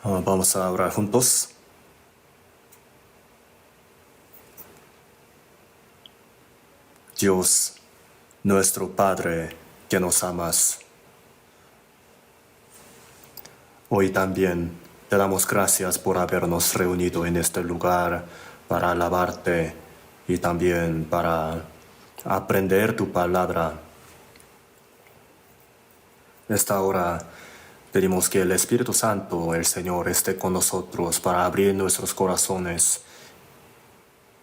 Vamos a orar juntos. Dios, nuestro Padre, que nos amas, hoy también te damos gracias por habernos reunido en este lugar para alabarte y también para aprender tu palabra. Esta hora pedimos que el Espíritu Santo, el Señor, esté con nosotros para abrir nuestros corazones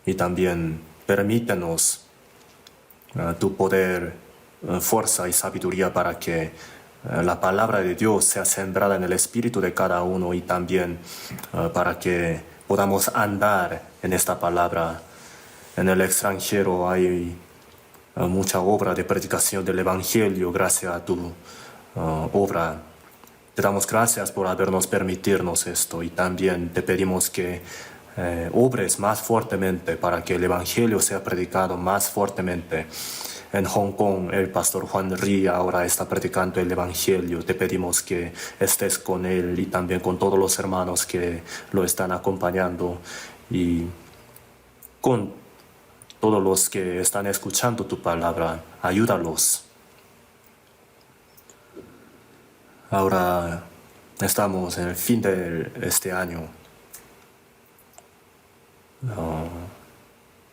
y también permítenos tu poder, fuerza y sabiduría para que la palabra de Dios sea sembrada en el espíritu de cada uno y también para que podamos andar en esta palabra. En el extranjero hay mucha obra de predicación del Evangelio gracias a tu obra. Te damos gracias por habernos permitirnos esto y también te pedimos que obres más fuertemente para que el Evangelio sea predicado más fuertemente. En Hong Kong, el pastor Juan Ri ahora está predicando el Evangelio. Te pedimos que estés con él y también con todos los hermanos que lo están acompañando y con todos los que están escuchando tu palabra. Ayúdalos. Ahora estamos en el fin de este año.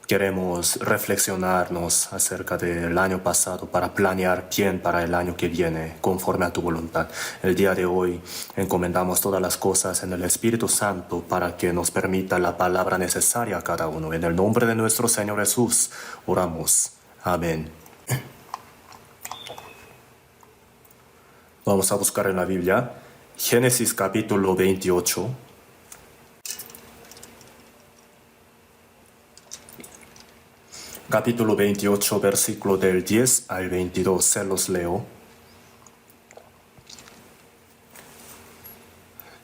Queremos reflexionarnos acerca del año pasado para planear bien para el año que viene, conforme a tu voluntad. El día de hoy encomendamos todas las cosas en el Espíritu Santo para que nos permita la palabra necesaria a cada uno. En el nombre de nuestro Señor Jesús oramos. Amén. Vamos a buscar en la Biblia Génesis capítulo 28. Capítulo 28, versículo del 10 al 22, se los leo.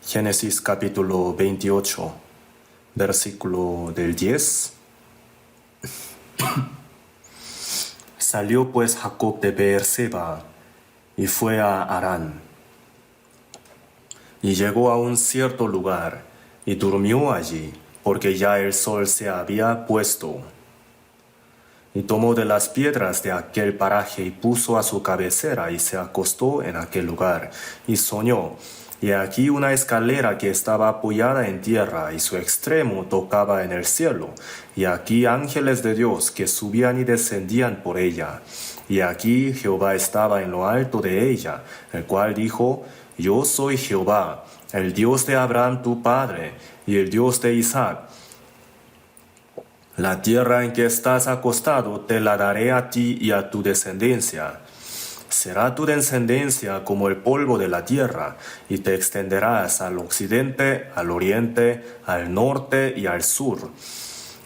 Génesis capítulo 28, versículo del 10. Salió pues Jacob de Beerseba y fue a Harán. Y llegó a un cierto lugar y durmió allí, porque ya el sol se había puesto. Y tomó de las piedras de aquel paraje y puso a su cabecera y se acostó en aquel lugar. Y soñó, y aquí una escalera que estaba apoyada en tierra y su extremo tocaba en el cielo. Y aquí ángeles de Dios que subían y descendían por ella. Y aquí Jehová estaba en lo alto de ella, el cual dijo, Yo soy Jehová, el Dios de Abraham tu padre, y el Dios de Isaac. La tierra en que estás acostado te la daré a ti y a tu descendencia. Será tu descendencia como el polvo de la tierra, y te extenderás al occidente, al oriente, al norte y al sur.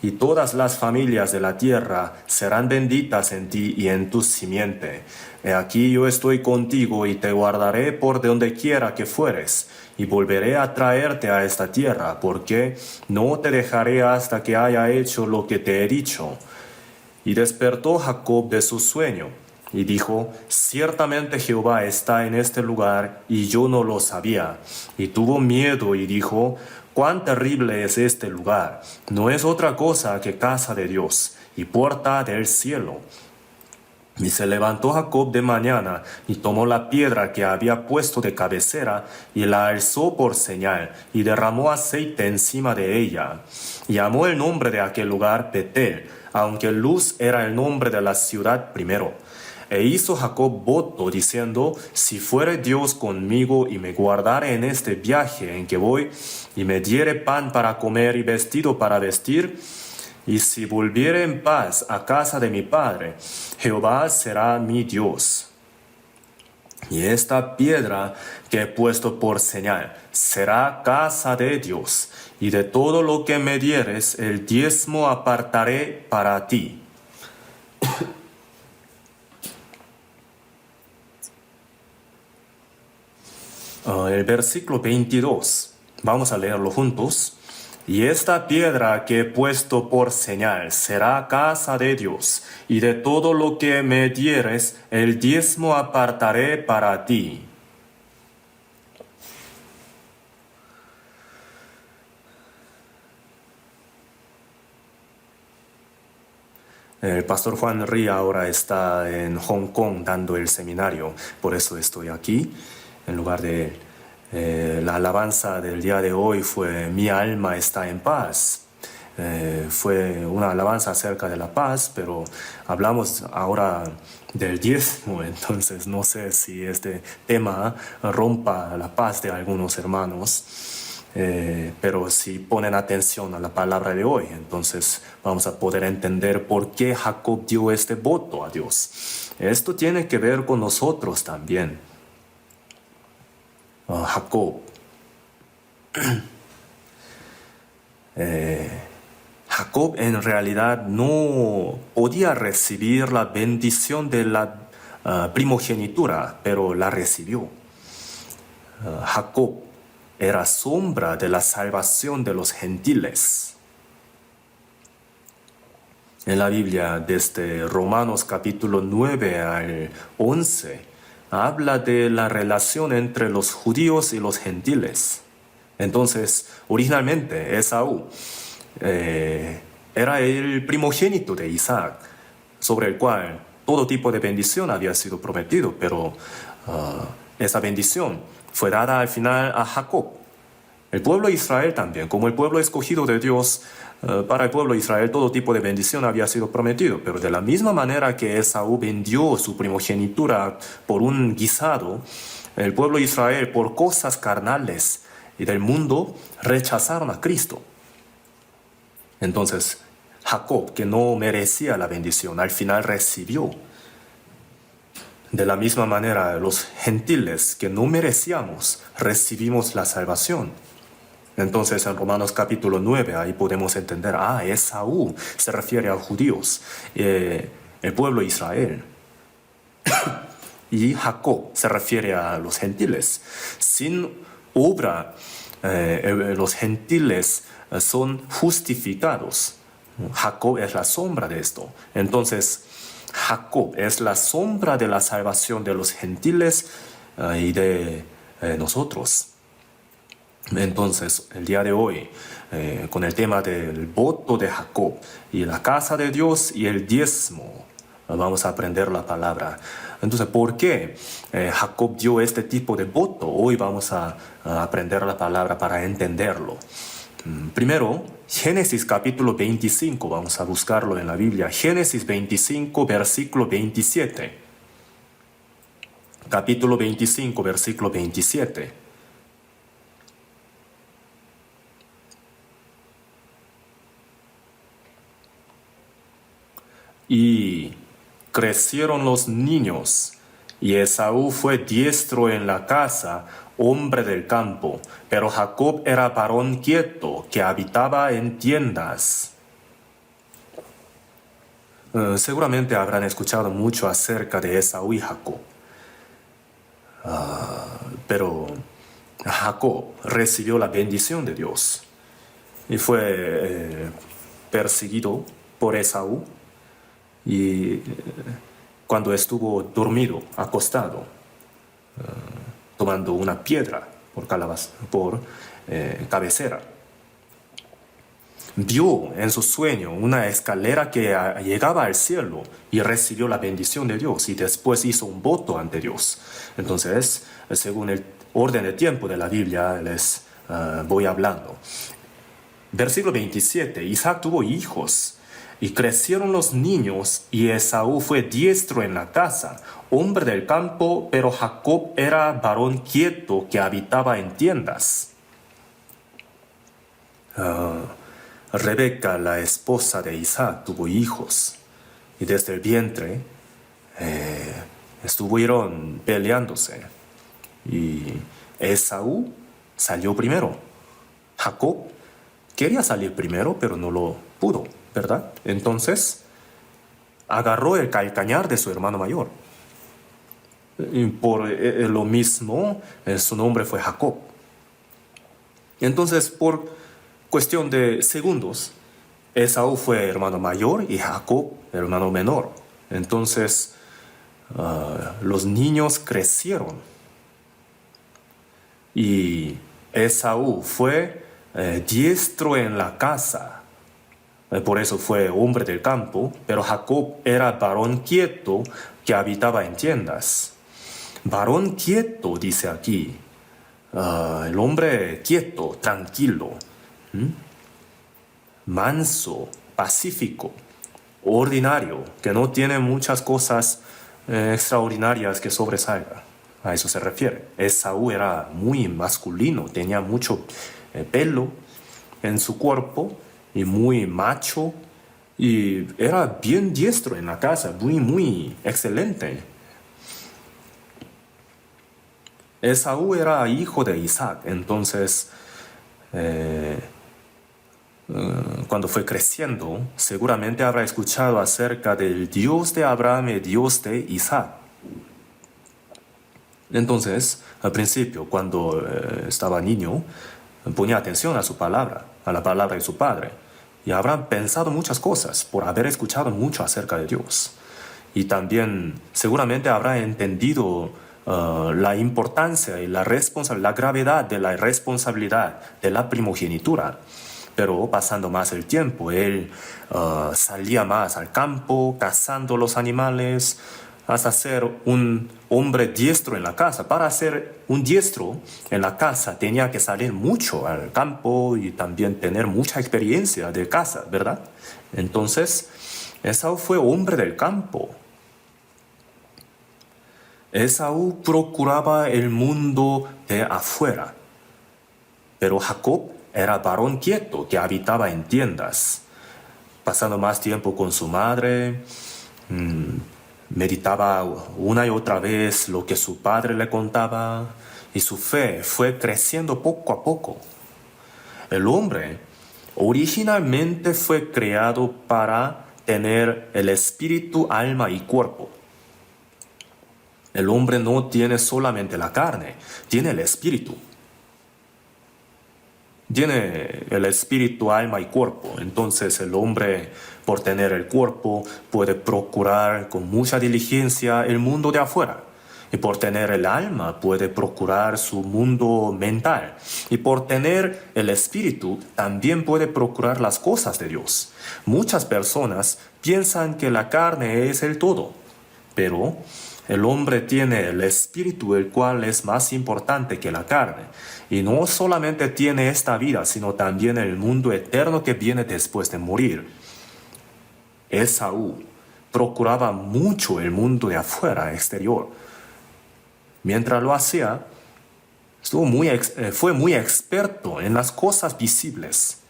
Y todas las familias de la tierra serán benditas en ti y en tu simiente. He aquí yo estoy contigo y te guardaré por donde quiera que fueres, y volveré a traerte a esta tierra, porque no te dejaré hasta que haya hecho lo que te he dicho. Y despertó Jacob de su sueño, y dijo, ciertamente Jehová está en este lugar, y yo no lo sabía. Y tuvo miedo y dijo, cuán terrible es este lugar. No es otra cosa que casa de Dios, y puerta del cielo. Y se levantó Jacob de mañana, y tomó la piedra que había puesto de cabecera, y la alzó por señal, y derramó aceite encima de ella. Y llamó el nombre de aquel lugar Betel, aunque Luz era el nombre de la ciudad primero. E hizo Jacob voto, diciendo, si fuere Dios conmigo, y me guardare en este viaje en que voy, y me diere pan para comer y vestido para vestir, y si volviere en paz a casa de mi padre, Jehová será mi Dios. Y esta piedra que he puesto por señal será casa de Dios, y de todo lo que me dieres, el diezmo apartaré para ti. El versículo 22, vamos a leerlo juntos. Y esta piedra que he puesto por señal será casa de Dios, y de todo lo que me dieres, el diezmo apartaré para ti. El pastor Juan Rí ahora está en Hong Kong dando el seminario, por eso estoy aquí en lugar de él. La alabanza del día de hoy fue Mi alma está en paz. Fue una alabanza acerca de la paz, pero hablamos ahora del diezmo, entonces no sé si este tema rompa la paz de algunos hermanos. Pero si ponen atención a la palabra de hoy, entonces vamos a poder entender por qué Jacob dio este voto a Dios. Esto tiene que ver con nosotros también. Jacob. Jacob en realidad no podía recibir la bendición de la primogenitura, pero la recibió. Jacob era sombra de la salvación de los gentiles. En la Biblia, desde Romanos capítulo 9 al 11, habla de la relación entre los judíos y los gentiles. Entonces, originalmente, Esaú era el primogénito de Isaac, sobre el cual todo tipo de bendición había sido prometido, pero esa bendición fue dada al final a Jacob. El pueblo de Israel también, como el pueblo escogido de Dios, para el pueblo de Israel todo tipo de bendición había sido prometido, pero de la misma manera que Esaú vendió su primogenitura por un guisado, el pueblo de Israel por cosas carnales y del mundo rechazaron a Cristo. Entonces, Jacob, que no merecía la bendición, al final recibió. De la misma manera, los gentiles que no merecíamos, recibimos la salvación. Entonces, en Romanos capítulo 9, ahí podemos entender, Esaú se refiere a los judíos, el pueblo de Israel. Y Jacob se refiere a los gentiles. Sin obra, los gentiles son justificados. Jacob es la sombra de esto. Entonces, Jacob es la sombra de la salvación de los gentiles y de nosotros. Entonces, el día de hoy, con el tema del voto de Jacob y la casa de Dios y el diezmo, vamos a aprender la palabra. Entonces, ¿por qué Jacob dio este tipo de voto? Hoy vamos a aprender la palabra para entenderlo. Primero, Génesis capítulo 25, vamos a buscarlo en la Biblia. Génesis 25, versículo 27. Capítulo 25, versículo 27. Y crecieron los niños, y Esaú fue diestro en la casa, hombre del campo, pero Jacob era varón quieto, que habitaba en tiendas. Seguramente habrán escuchado mucho acerca de Esaú y Jacob. Pero Jacob recibió la bendición de Dios y fue perseguido por Esaú. Y cuando estuvo dormido, acostado, tomando una piedra por cabecera, vio en su sueño una escalera que llegaba al cielo y recibió la bendición de Dios y después hizo un voto ante Dios. Entonces, según el orden de tiempo de la Biblia, les voy hablando. Versículo 27, Isaac tuvo hijos. Y crecieron los niños, y Esaú fue diestro en la casa, hombre del campo, pero Jacob era varón quieto que habitaba en tiendas. Rebeca, la esposa de Isaac, tuvo hijos, y desde el vientre estuvieron peleándose. Y Esaú salió primero. Jacob quería salir primero, pero no lo pudo, ¿verdad? Entonces, agarró el calcañar de su hermano mayor. Y por lo mismo, su nombre fue Jacob. Entonces, por cuestión de segundos, Esaú fue hermano mayor y Jacob hermano menor. Entonces, los niños crecieron. Y Esaú fue diestro en la casa. Por eso fue hombre del campo, pero Jacob era varón quieto que habitaba en tiendas. Varón quieto, dice aquí. El hombre quieto, tranquilo, manso, pacífico, ordinario, que no tiene muchas cosas extraordinarias que sobresalga. A eso se refiere. Esaú era muy masculino, tenía mucho pelo en su cuerpo y muy macho y era bien diestro en la casa, muy excelente. Esaú era hijo de Isaac, entonces cuando fue creciendo, seguramente habrá escuchado acerca del Dios de Abraham y Dios de Isaac. Entonces, al principio, cuando estaba niño, ponía atención a su palabra, a la palabra de su padre, y habrá pensado muchas cosas por haber escuchado mucho acerca de Dios. Y también seguramente habrá entendido la importancia y la gravedad de la responsabilidad de la primogenitura. Pero pasando más el tiempo, él salía más al campo, cazando los animales, hasta ser un hombre diestro en la casa. Para ser un diestro en la casa tenía que salir mucho al campo y también tener mucha experiencia de caza, ¿verdad? Entonces, Esaú fue hombre del campo. Esaú procuraba el mundo de afuera, pero Jacob era varón quieto que habitaba en tiendas, pasando más tiempo con su madre, meditaba una y otra vez lo que su padre le contaba y su fe fue creciendo poco a poco. El hombre originalmente fue creado para tener el espíritu, alma y cuerpo. El hombre no tiene solamente la carne, tiene el espíritu. Tiene el espíritu, alma y cuerpo. Entonces el hombre, por tener el cuerpo, puede procurar con mucha diligencia el mundo de afuera. Y por tener el alma, puede procurar su mundo mental. Y por tener el espíritu, también puede procurar las cosas de Dios. Muchas personas piensan que la carne es el todo, pero el hombre tiene el espíritu, el cual es más importante que la carne. Y no solamente tiene esta vida, sino también el mundo eterno que viene después de morir. Esaú procuraba mucho el mundo de afuera, exterior. Mientras lo hacía, fue muy experto en las cosas visibles.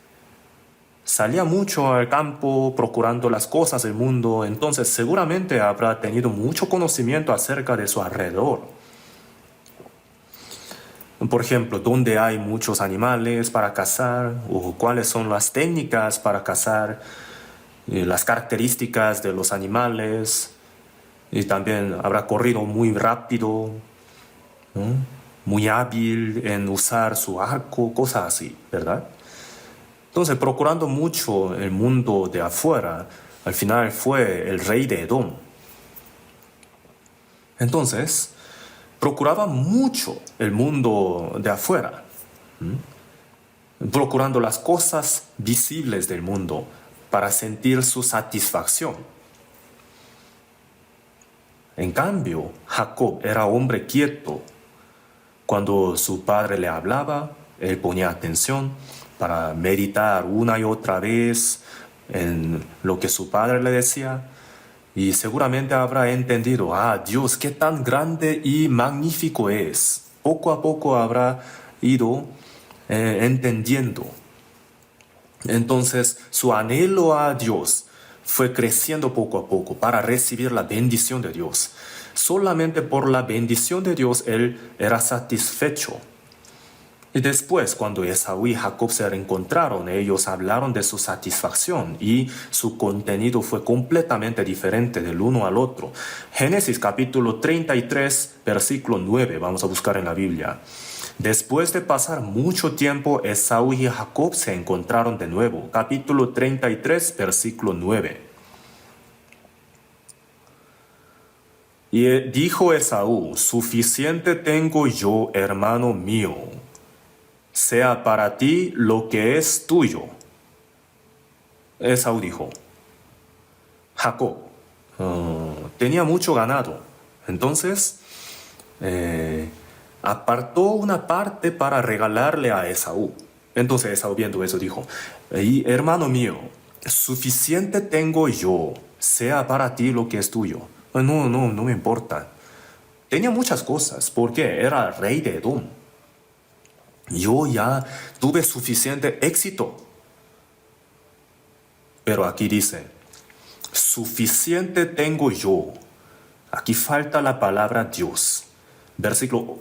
Salía mucho al campo procurando las cosas del mundo, entonces seguramente habrá tenido mucho conocimiento acerca de su alrededor. Por ejemplo, dónde hay muchos animales para cazar, o cuáles son las técnicas para cazar, las características de los animales, y también habrá corrido muy rápido, ¿no? Muy hábil en usar su arco, cosas así, ¿verdad? Entonces, procurando mucho el mundo de afuera, al final fue el rey de Edom. Entonces, procuraba mucho el mundo de afuera, procurando las cosas visibles del mundo para sentir su satisfacción. En cambio, Jacob era hombre quieto. Cuando su padre le hablaba, él ponía atención para meditar una y otra vez en lo que su padre le decía. Y seguramente habrá entendido, Dios, qué tan grande y magnífico es. Poco a poco habrá ido entendiendo. Entonces, su anhelo a Dios fue creciendo poco a poco para recibir la bendición de Dios. Solamente por la bendición de Dios él era satisfecho. Y después, cuando Esaú y Jacob se reencontraron, ellos hablaron de su satisfacción y su contenido fue completamente diferente del uno al otro. Génesis capítulo 33, versículo 9, vamos a buscar en la Biblia. Después de pasar mucho tiempo, Esaú y Jacob se encontraron de nuevo. Capítulo 33, versículo 9. Y dijo Esaú, suficiente tengo yo, hermano mío, sea para ti lo que es tuyo. Esaú dijo, Jacob tenía mucho ganado. Entonces, apartó una parte para regalarle a Esaú. Entonces Esaú viendo eso dijo, hermano mío, suficiente tengo yo, sea para ti lo que es tuyo. No me importa. Tenía muchas cosas porque era rey de Edom. Yo ya tuve suficiente éxito. Pero aquí dice, suficiente tengo yo. Aquí falta la palabra Dios. Versículo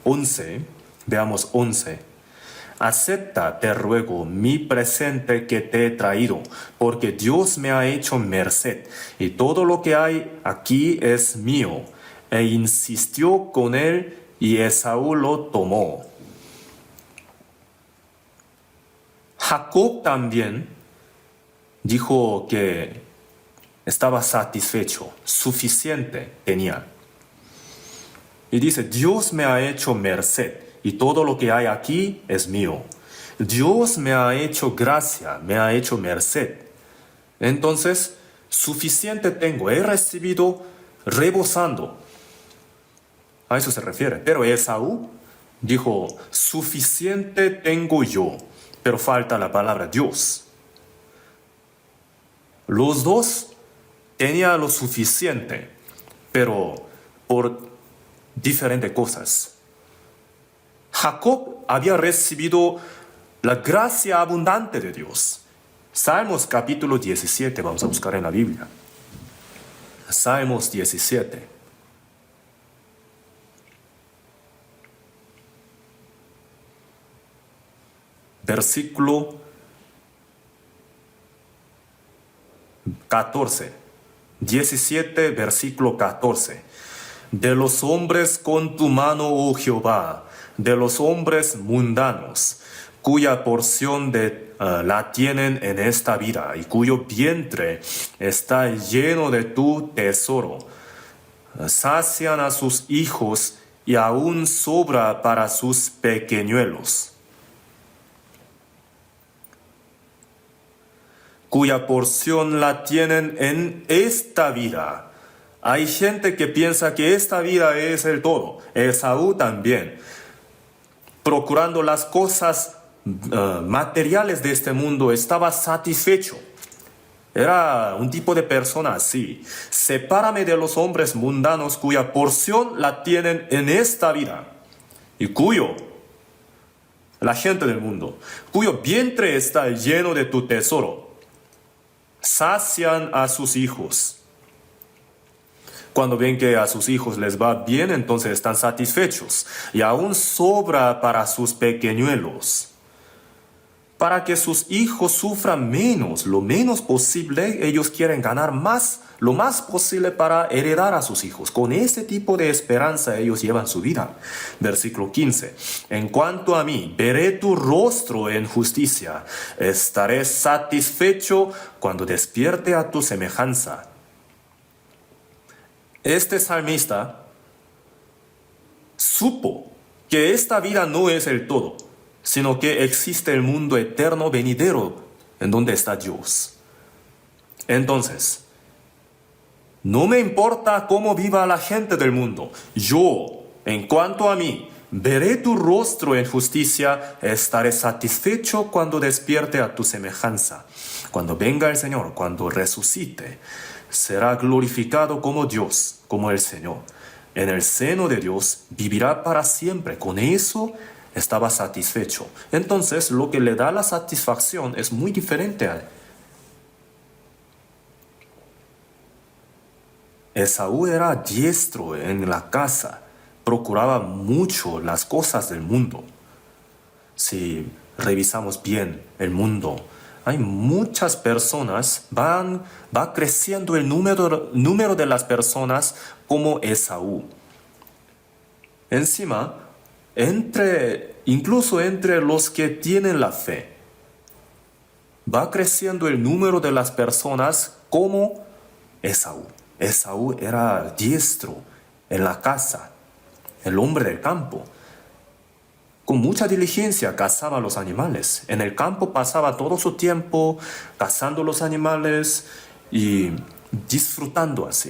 11, veamos 11. Acepta, te ruego, mi presente que te he traído, porque Dios me ha hecho merced, y todo lo que hay aquí es mío. E insistió con él, y Esaú lo tomó. Jacob también dijo que estaba satisfecho, suficiente tenía. Y dice, Dios me ha hecho merced, y todo lo que hay aquí es mío. Dios me ha hecho gracia, me ha hecho merced. Entonces, suficiente tengo, he recibido rebosando. A eso se refiere. Pero Esaú dijo, suficiente tengo yo, pero falta la palabra Dios. Los dos tenían lo suficiente, pero por diferentes cosas. Jacob había recibido la gracia abundante de Dios. Salmos capítulo 17, vamos a buscar en la Biblia. Salmos 17. Versículo 14. 17, versículo 14. De los hombres con tu mano, oh Jehová, de los hombres mundanos, cuya porción la tienen en esta vida y cuyo vientre está lleno de tu tesoro. Sacian a sus hijos y aún sobra para sus pequeñuelos. Cuya porción la tienen en esta vida. Hay gente que piensa que esta vida es el todo. Esaú también. Procurando las cosas materiales de este mundo, estaba satisfecho. Era un tipo de persona así. Sepárame de los hombres mundanos cuya porción la tienen en esta vida. Y la gente del mundo, cuyo vientre está lleno de tu tesoro. Sacian a sus hijos. Cuando ven que a sus hijos les va bien, entonces están satisfechos. Y aún sobra para sus pequeñuelos. Para que sus hijos sufran menos, lo menos posible, ellos quieren ganar más, lo más posible para heredar a sus hijos. Con ese tipo de esperanza ellos llevan su vida. Versículo 15. En cuanto a mí, veré tu rostro en justicia. Estaré satisfecho cuando despierte a tu semejanza. Este salmista supo que esta vida no es el todo, sino que existe el mundo eterno venidero en donde está Dios. Entonces, no me importa cómo viva la gente del mundo. Yo, en cuanto a mí, veré tu rostro en justicia, estaré satisfecho cuando despierte a tu semejanza. Cuando venga el Señor, cuando resucite, será glorificado como Dios, como el Señor. En el seno de Dios vivirá para siempre. Con eso estaba satisfecho. Entonces, lo que le da la satisfacción es muy diferente a él. Esaú era diestro en la casa, procuraba mucho las cosas del mundo. Si revisamos bien el mundo, hay muchas personas, va creciendo el número de las personas como Esaú. Encima, incluso entre los que tienen la fe, va creciendo el número de las personas como Esaú. Esaú era diestro en la casa, el hombre del campo. con mucha diligencia cazaba los animales. En el campo pasaba todo su tiempo cazando los animales y disfrutando así.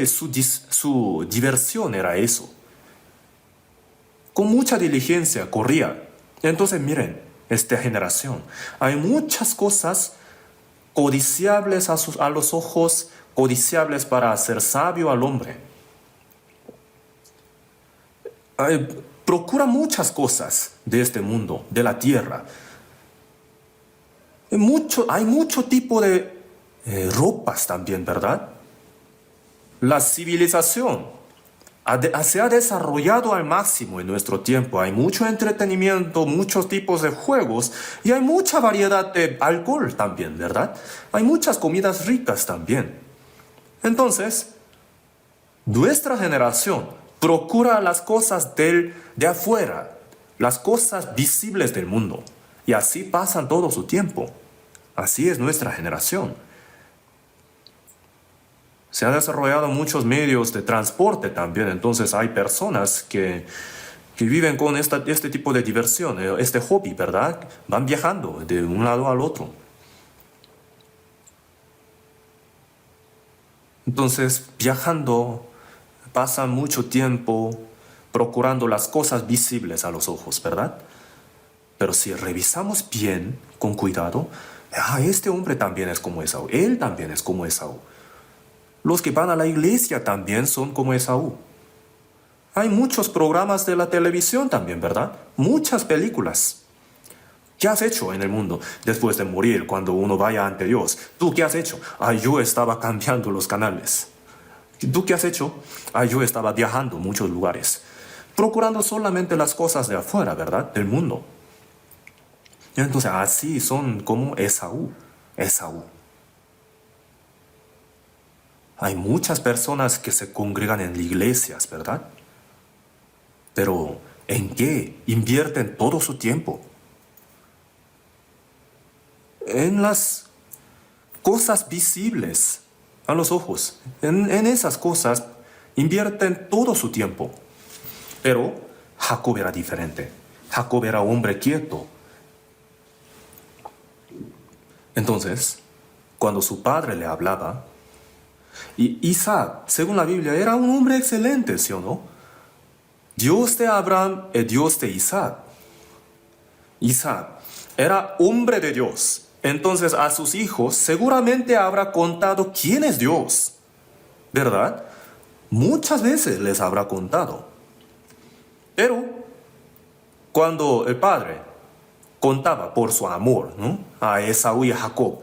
Su diversión era eso. Con mucha diligencia corría. Entonces miren, esta generación, hay muchas cosas codiciables a los ojos, codiciables para hacer sabio al hombre. Procura muchas cosas de este mundo, de la tierra. Hay mucho tipo de ropas también, ¿verdad? La civilización se ha desarrollado al máximo en nuestro tiempo. Hay mucho entretenimiento, muchos tipos de juegos y hay mucha variedad de alcohol también, ¿verdad? Hay muchas comidas ricas también. Entonces, nuestra generación procura las cosas de afuera, las cosas visibles del mundo. Y así pasan todo su tiempo. Así es nuestra generación. Se han desarrollado muchos medios de transporte también. Entonces hay personas que viven con este tipo de diversión, este hobby, ¿verdad? Van viajando de un lado al otro. Entonces, viajando, pasan mucho tiempo procurando las cosas visibles a los ojos, ¿verdad? Pero si revisamos bien, con cuidado, este hombre también es como Esaú, él también es como Esaú. Los que van a la iglesia también son como Esaú. Hay muchos programas de la televisión también, ¿verdad? Muchas películas. ¿Qué has hecho en el mundo después de morir cuando uno vaya ante Dios? ¿Tú qué has hecho? Yo estaba cambiando los canales. ¿Tú qué has hecho? Yo estaba viajando a muchos lugares, procurando solamente las cosas de afuera, ¿verdad? Del mundo. Entonces así son como Esaú. Hay muchas personas que se congregan en iglesias, ¿verdad? Pero ¿en qué invierten todo su tiempo? En las cosas visibles a los ojos. En esas cosas invierten todo su tiempo. Pero Jacob era diferente. Jacob era hombre quieto. Entonces, cuando su padre le hablaba, y Isaac, según la Biblia, era un hombre excelente, ¿sí o no? Dios de Abraham y Dios de Isaac. Isaac era hombre de Dios. Entonces a sus hijos seguramente habrá contado quién es Dios, ¿verdad? Muchas veces les habrá contado. Pero cuando el padre contaba por su amor, ¿no?, a Esaú y a Jacob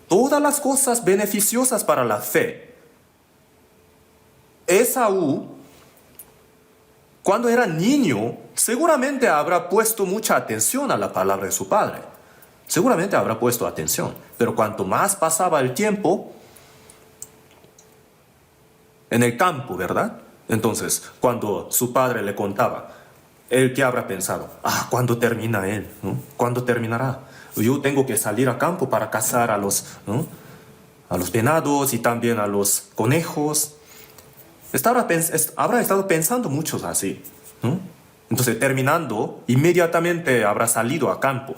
todas las cosas beneficiosas para la fe, Esaú, cuando era niño, seguramente habrá puesto mucha atención a la palabra de su padre. Seguramente habrá puesto atención, pero cuanto más pasaba el tiempo en el campo, ¿verdad? Entonces, cuando su padre le contaba, él que habrá pensado, ¿cuándo termina él? ¿No? ¿Cuándo terminará? Yo tengo que salir a campo para cazar a los venados y también a los conejos. Habrá estado pensando muchos así, ¿no? Entonces, terminando, inmediatamente habrá salido a campo.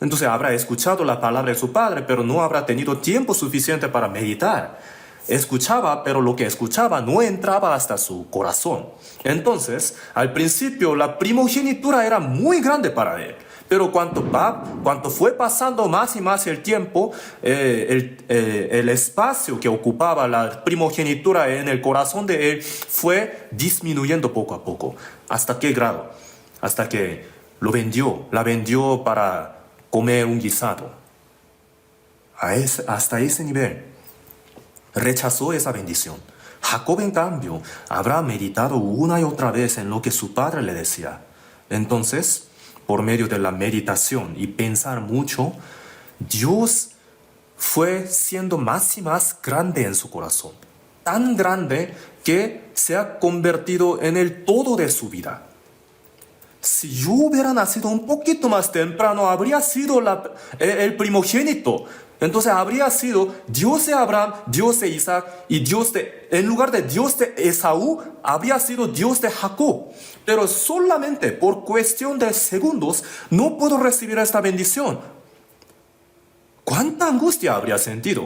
Entonces habrá escuchado la palabra de su padre, pero no habrá tenido tiempo suficiente para meditar. Escuchaba, pero lo que escuchaba no entraba hasta su corazón. Entonces, al principio, la primogenitura era muy grande para él. Pero cuanto fue pasando más y más el tiempo, el espacio que ocupaba la primogenitura en el corazón de él fue disminuyendo poco a poco. ¿Hasta qué grado? Hasta que la vendió para comer un guisado. Hasta ese nivel. Rechazó esa bendición. Jacob, en cambio, habrá meditado una y otra vez en lo que su padre le decía. Entonces, por medio de la meditación y pensar mucho, Dios fue siendo más y más grande en su corazón. Tan grande que se ha convertido en el todo de su vida. Si yo hubiera nacido un poquito más temprano, habría sido el primogénito. Entonces habría sido Dios de Abraham, Dios de Isaac y en lugar de Dios de Esaú, habría sido Dios de Jacob. Pero solamente por cuestión de segundos no puedo recibir esta bendición. ¿Cuánta angustia habría sentido?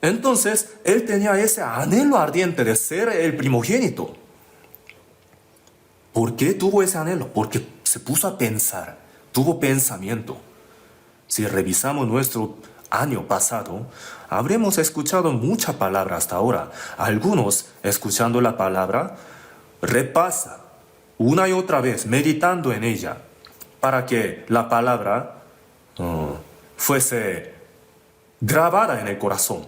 Entonces él tenía ese anhelo ardiente de ser el primogénito. ¿Por qué tuvo ese anhelo? Porque se puso a pensar, tuvo pensamiento. Si revisamos nuestro año pasado, habremos escuchado mucha palabra hasta ahora. Algunos, escuchando la palabra, repasa una y otra vez, meditando en ella, para que la palabra fuese grabada en el corazón.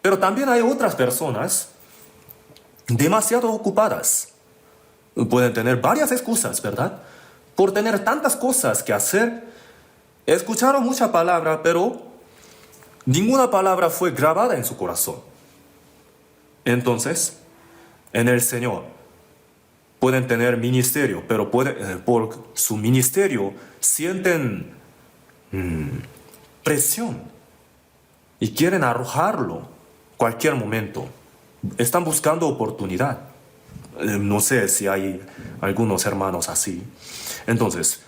Pero también hay otras personas demasiado ocupadas. Pueden tener varias excusas, ¿verdad? Por tener tantas cosas que hacer. Escucharon mucha palabra, pero ninguna palabra fue grabada en su corazón. Entonces, en el Señor pueden tener ministerio, pero por su ministerio sienten presión y quieren arrojarlo cualquier momento. Están buscando oportunidad. No sé si hay algunos hermanos así. Entonces,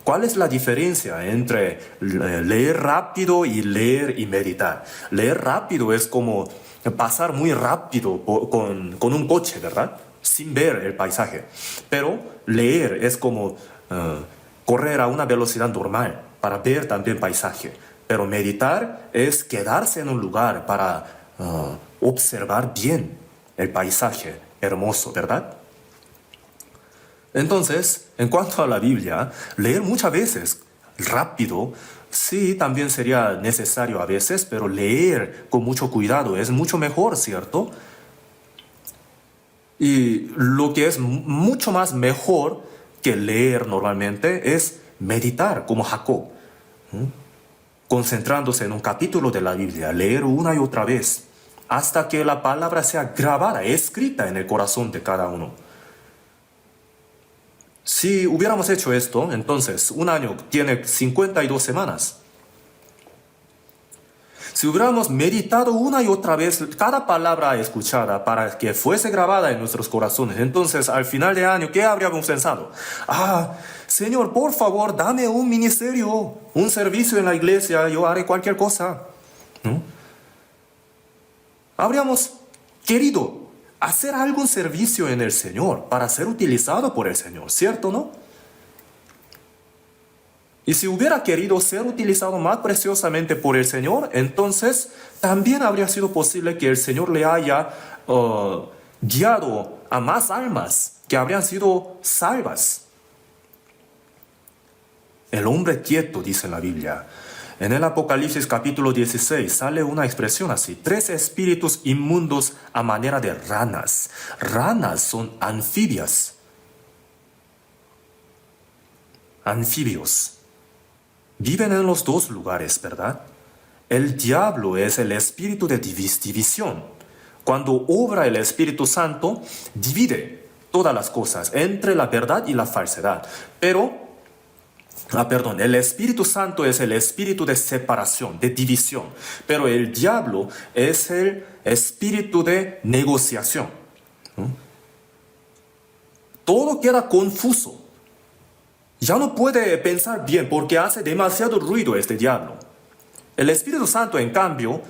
¿cuál es la diferencia entre leer rápido y leer y meditar? Leer rápido es como pasar muy rápido con un coche, ¿verdad? Sin ver el paisaje. Pero leer es como correr a una velocidad normal para ver también paisaje. Pero meditar es quedarse en un lugar para observar bien el paisaje hermoso, ¿verdad? Entonces, en cuanto a la Biblia, leer muchas veces rápido, sí, también sería necesario a veces, pero leer con mucho cuidado es mucho mejor, ¿cierto? Y lo que es mucho más mejor que leer normalmente es meditar, como Jacob, concentrándose en un capítulo de la Biblia, leer una y otra vez, hasta que la palabra sea grabada, escrita en el corazón de cada uno. Si hubiéramos hecho esto, entonces un año tiene 52 semanas. Si hubiéramos meditado una y otra vez cada palabra escuchada para que fuese grabada en nuestros corazones, entonces al final de año, ¿qué habríamos pensado? Señor, por favor, dame un ministerio, un servicio en la iglesia, yo haré cualquier cosa. ¿No? Habríamos querido hacer algún servicio en el Señor para ser utilizado por el Señor, ¿cierto, no? Y si hubiera querido ser utilizado más preciosamente por el Señor, entonces también habría sido posible que el Señor le haya guiado a más almas que habrían sido salvas. El hombre quieto, dice la Biblia. En el Apocalipsis capítulo 16 sale una expresión así: 3 espíritus inmundos a manera de ranas. Ranas son anfibias. Anfibios. Viven en los dos lugares, ¿verdad? El diablo es el espíritu de división. Cuando obra el Espíritu Santo, divide todas las cosas entre la verdad y la falsedad. El Espíritu Santo es el espíritu de separación, de división. Pero el diablo es el espíritu de negociación. Todo queda confuso. Ya no puede pensar bien porque hace demasiado ruido este diablo. El Espíritu Santo, en cambio,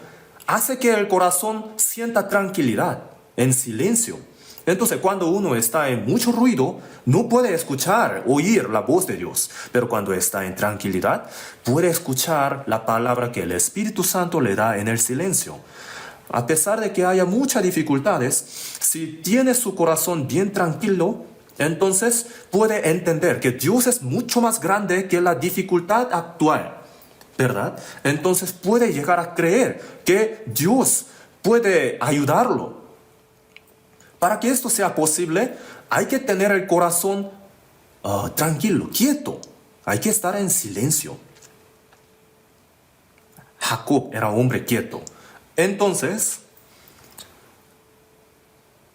hace que el corazón sienta tranquilidad, en silencio. Entonces, cuando uno está en mucho ruido, no puede oír la voz de Dios. Pero cuando está en tranquilidad, puede escuchar la palabra que el Espíritu Santo le da en el silencio. A pesar de que haya muchas dificultades, si tiene su corazón bien tranquilo, entonces puede entender que Dios es mucho más grande que la dificultad actual, ¿verdad? Entonces puede llegar a creer que Dios puede ayudarlo. Para que esto sea posible, hay que tener el corazón tranquilo, quieto. Hay que estar en silencio. Jacob era un hombre quieto. Entonces,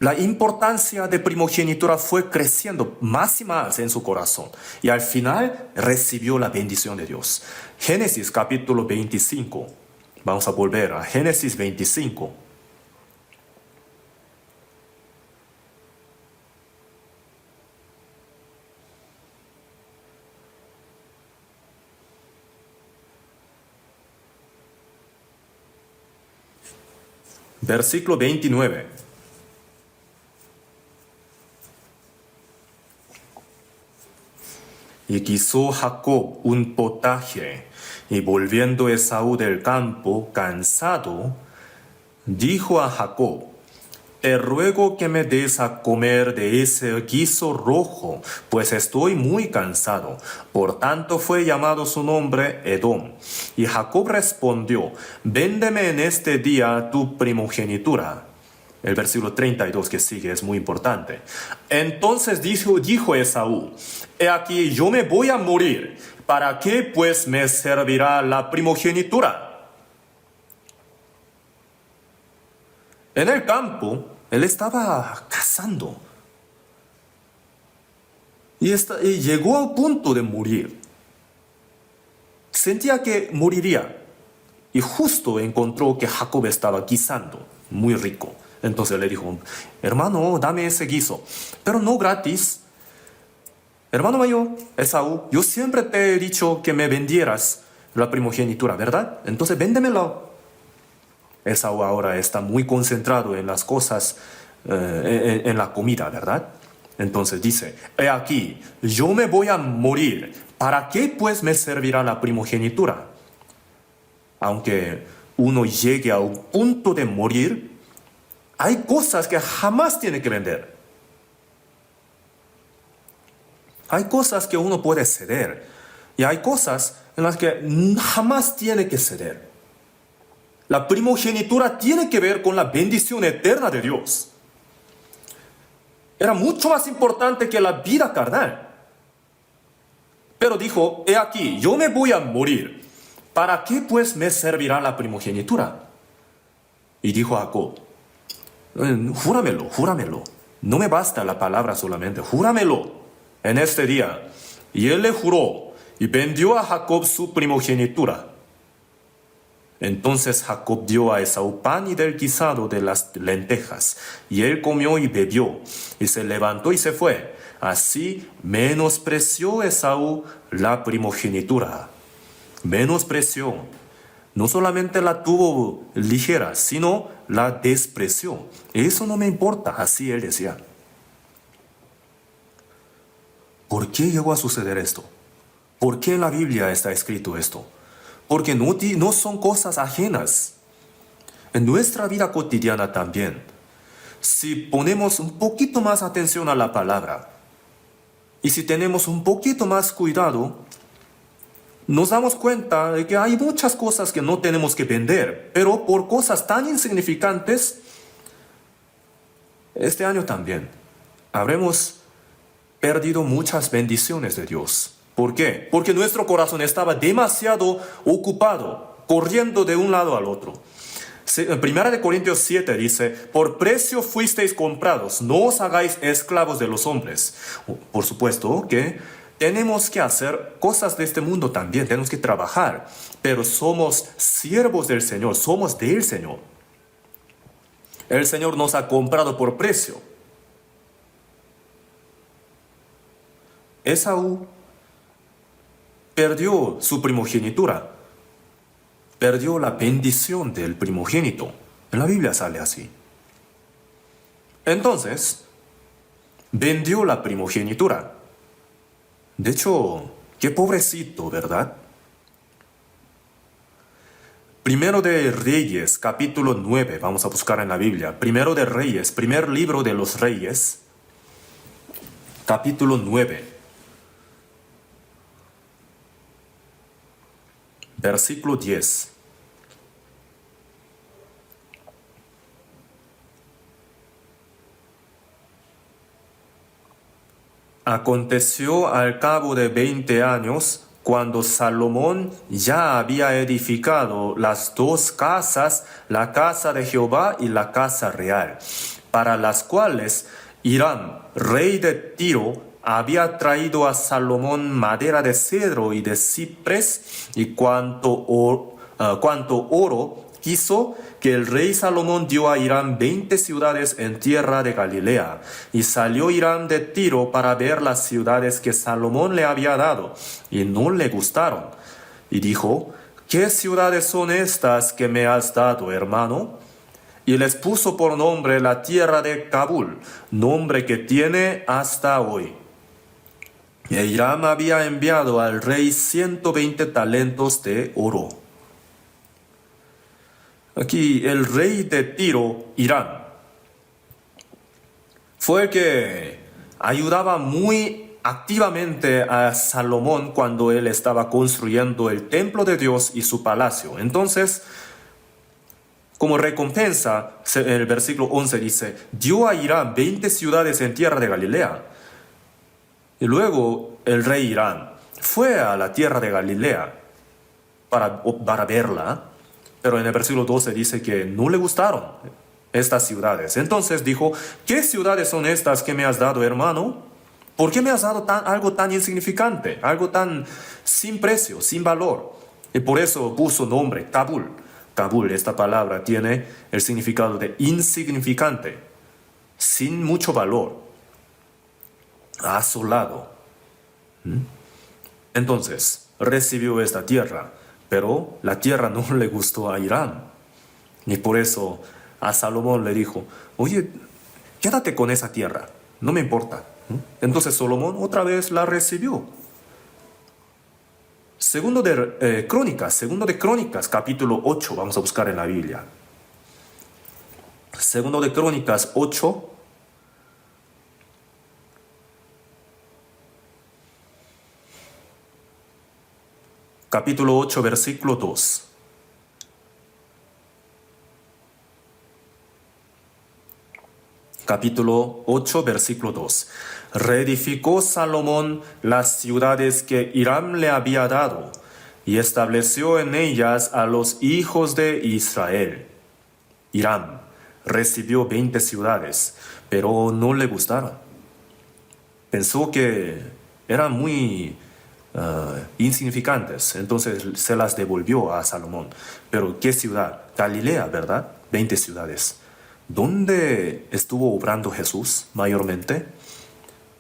la importancia de primogenitura fue creciendo más y más en su corazón. Y al final recibió la bendición de Dios. Génesis capítulo 25. Vamos a volver a Génesis 25. Versículo 29. Y quiso Jacob un potaje, y volviendo Esaú del campo, cansado, dijo a Jacob: te ruego que me des a comer de ese guiso rojo, pues estoy muy cansado. Por tanto fue llamado su nombre Edom. Y Jacob respondió: véndeme en este día tu primogenitura. El versículo 32 que sigue es muy importante. Entonces dijo Esaú: he aquí, yo me voy a morir. ¿Para qué pues me servirá la primogenitura? En el campo, él estaba cazando. Y llegó al punto de morir. Sentía que moriría. Y justo encontró que Jacob estaba guisando, muy rico. Entonces le dijo: hermano, dame ese guiso, pero no gratis. Hermano mayor, Esaú, yo siempre te he dicho que me vendieras la primogenitura, ¿verdad? Entonces véndemelo. Esaú ahora está muy concentrado en las cosas, en la comida, ¿verdad? Entonces dice: he aquí, yo me voy a morir. ¿Para qué pues me servirá la primogenitura? Aunque uno llegue a un punto de morir, hay cosas que jamás tiene que vender. Hay cosas que uno puede ceder. Y hay cosas en las que jamás tiene que ceder. La primogenitura tiene que ver con la bendición eterna de Dios. Era mucho más importante que la vida carnal. Pero dijo: he aquí, yo me voy a morir. ¿Para qué pues me servirá la primogenitura? Y dijo Jacob: júramelo, júramelo. No me basta la palabra solamente, júramelo en este día. Y él le juró y vendió a Jacob su primogenitura. Entonces Jacob dio a Esaú pan y del guisado de las lentejas, y él comió y bebió, y se levantó y se fue. Así menospreció Esaú la primogenitura. Menospreció. No solamente la tuvo ligera, sino la despreció. Eso no me importa, así él decía. ¿Por qué llegó a suceder esto? ¿Por qué en la Biblia está escrito esto? Porque no son cosas ajenas. En nuestra vida cotidiana también, si ponemos un poquito más atención a la palabra y si tenemos un poquito más cuidado, nos damos cuenta de que hay muchas cosas que no tenemos que vender, pero por cosas tan insignificantes, este año también habremos perdido muchas bendiciones de Dios. ¿Por qué? Porque nuestro corazón estaba demasiado ocupado, corriendo de un lado al otro. En 1 Corintios 7 dice: por precio fuisteis comprados, no os hagáis esclavos de los hombres. Por supuesto que tenemos que hacer cosas de este mundo también, tenemos que trabajar, pero somos siervos del Señor, somos del Señor. El Señor nos ha comprado por precio. Esaú perdió su primogenitura, perdió la bendición del primogénito. En la Biblia sale así. Entonces, vendió la primogenitura. De hecho, qué pobrecito, ¿verdad? Primero de Reyes, capítulo 9, vamos a buscar en la Biblia. Primero de Reyes, primer libro de los Reyes, capítulo 9. Versículo 10. Aconteció al cabo de 20 años, cuando Salomón ya había edificado las dos casas, la casa de Jehová y la casa real, para las cuales Hiram, rey de Tiro, había traído a Salomón madera de cedro y de ciprés y cuanto cuanto oro quiso que el rey Salomón dio a Hiram 20 ciudades en tierra de Galilea. Y salió Hiram de Tiro para ver las ciudades que Salomón le había dado, y no le gustaron. Y dijo: ¿qué ciudades son estas que me has dado, hermano? Y les puso por nombre la tierra de Kabul, nombre que tiene hasta hoy. Y Hiram había enviado al rey 120 talentos de oro. Aquí el rey de Tiro, Hiram, fue el que ayudaba muy activamente a Salomón cuando él estaba construyendo el templo de Dios y su palacio. Entonces, como recompensa, el versículo 11 dice: dio a Hiram 20 ciudades en tierra de Galilea. Y luego el rey Hiram fue a la tierra de Galilea para verla. Pero en el versículo 12 dice que no le gustaron estas ciudades. Entonces dijo: ¿qué ciudades son estas que me has dado, hermano? ¿Por qué me has dado algo tan insignificante? Algo tan sin precio, sin valor. Y por eso puso nombre Kabul. Kabul, esta palabra tiene el significado de insignificante, sin mucho valor, asolado. Entonces recibió esta tierra. Pero la tierra no le gustó a Hiram. Y por eso a Salomón le dijo: oye, quédate con esa tierra, no me importa. Entonces Salomón otra vez la recibió. Segundo de Crónicas, capítulo 8, vamos a buscar en la Biblia. Segundo de Crónicas 8. Capítulo 8, versículo 2. Capítulo 8, versículo 2. Reedificó Salomón las ciudades que Hiram le había dado, y estableció en ellas a los hijos de Israel. Hiram recibió 20 ciudades, pero no le gustaron. Pensó que eran muy insignificantes, entonces se las devolvió a Salomón. Pero ¿qué ciudad? Galilea, ¿verdad? 20 ciudades. ¿Dónde estuvo obrando Jesús mayormente?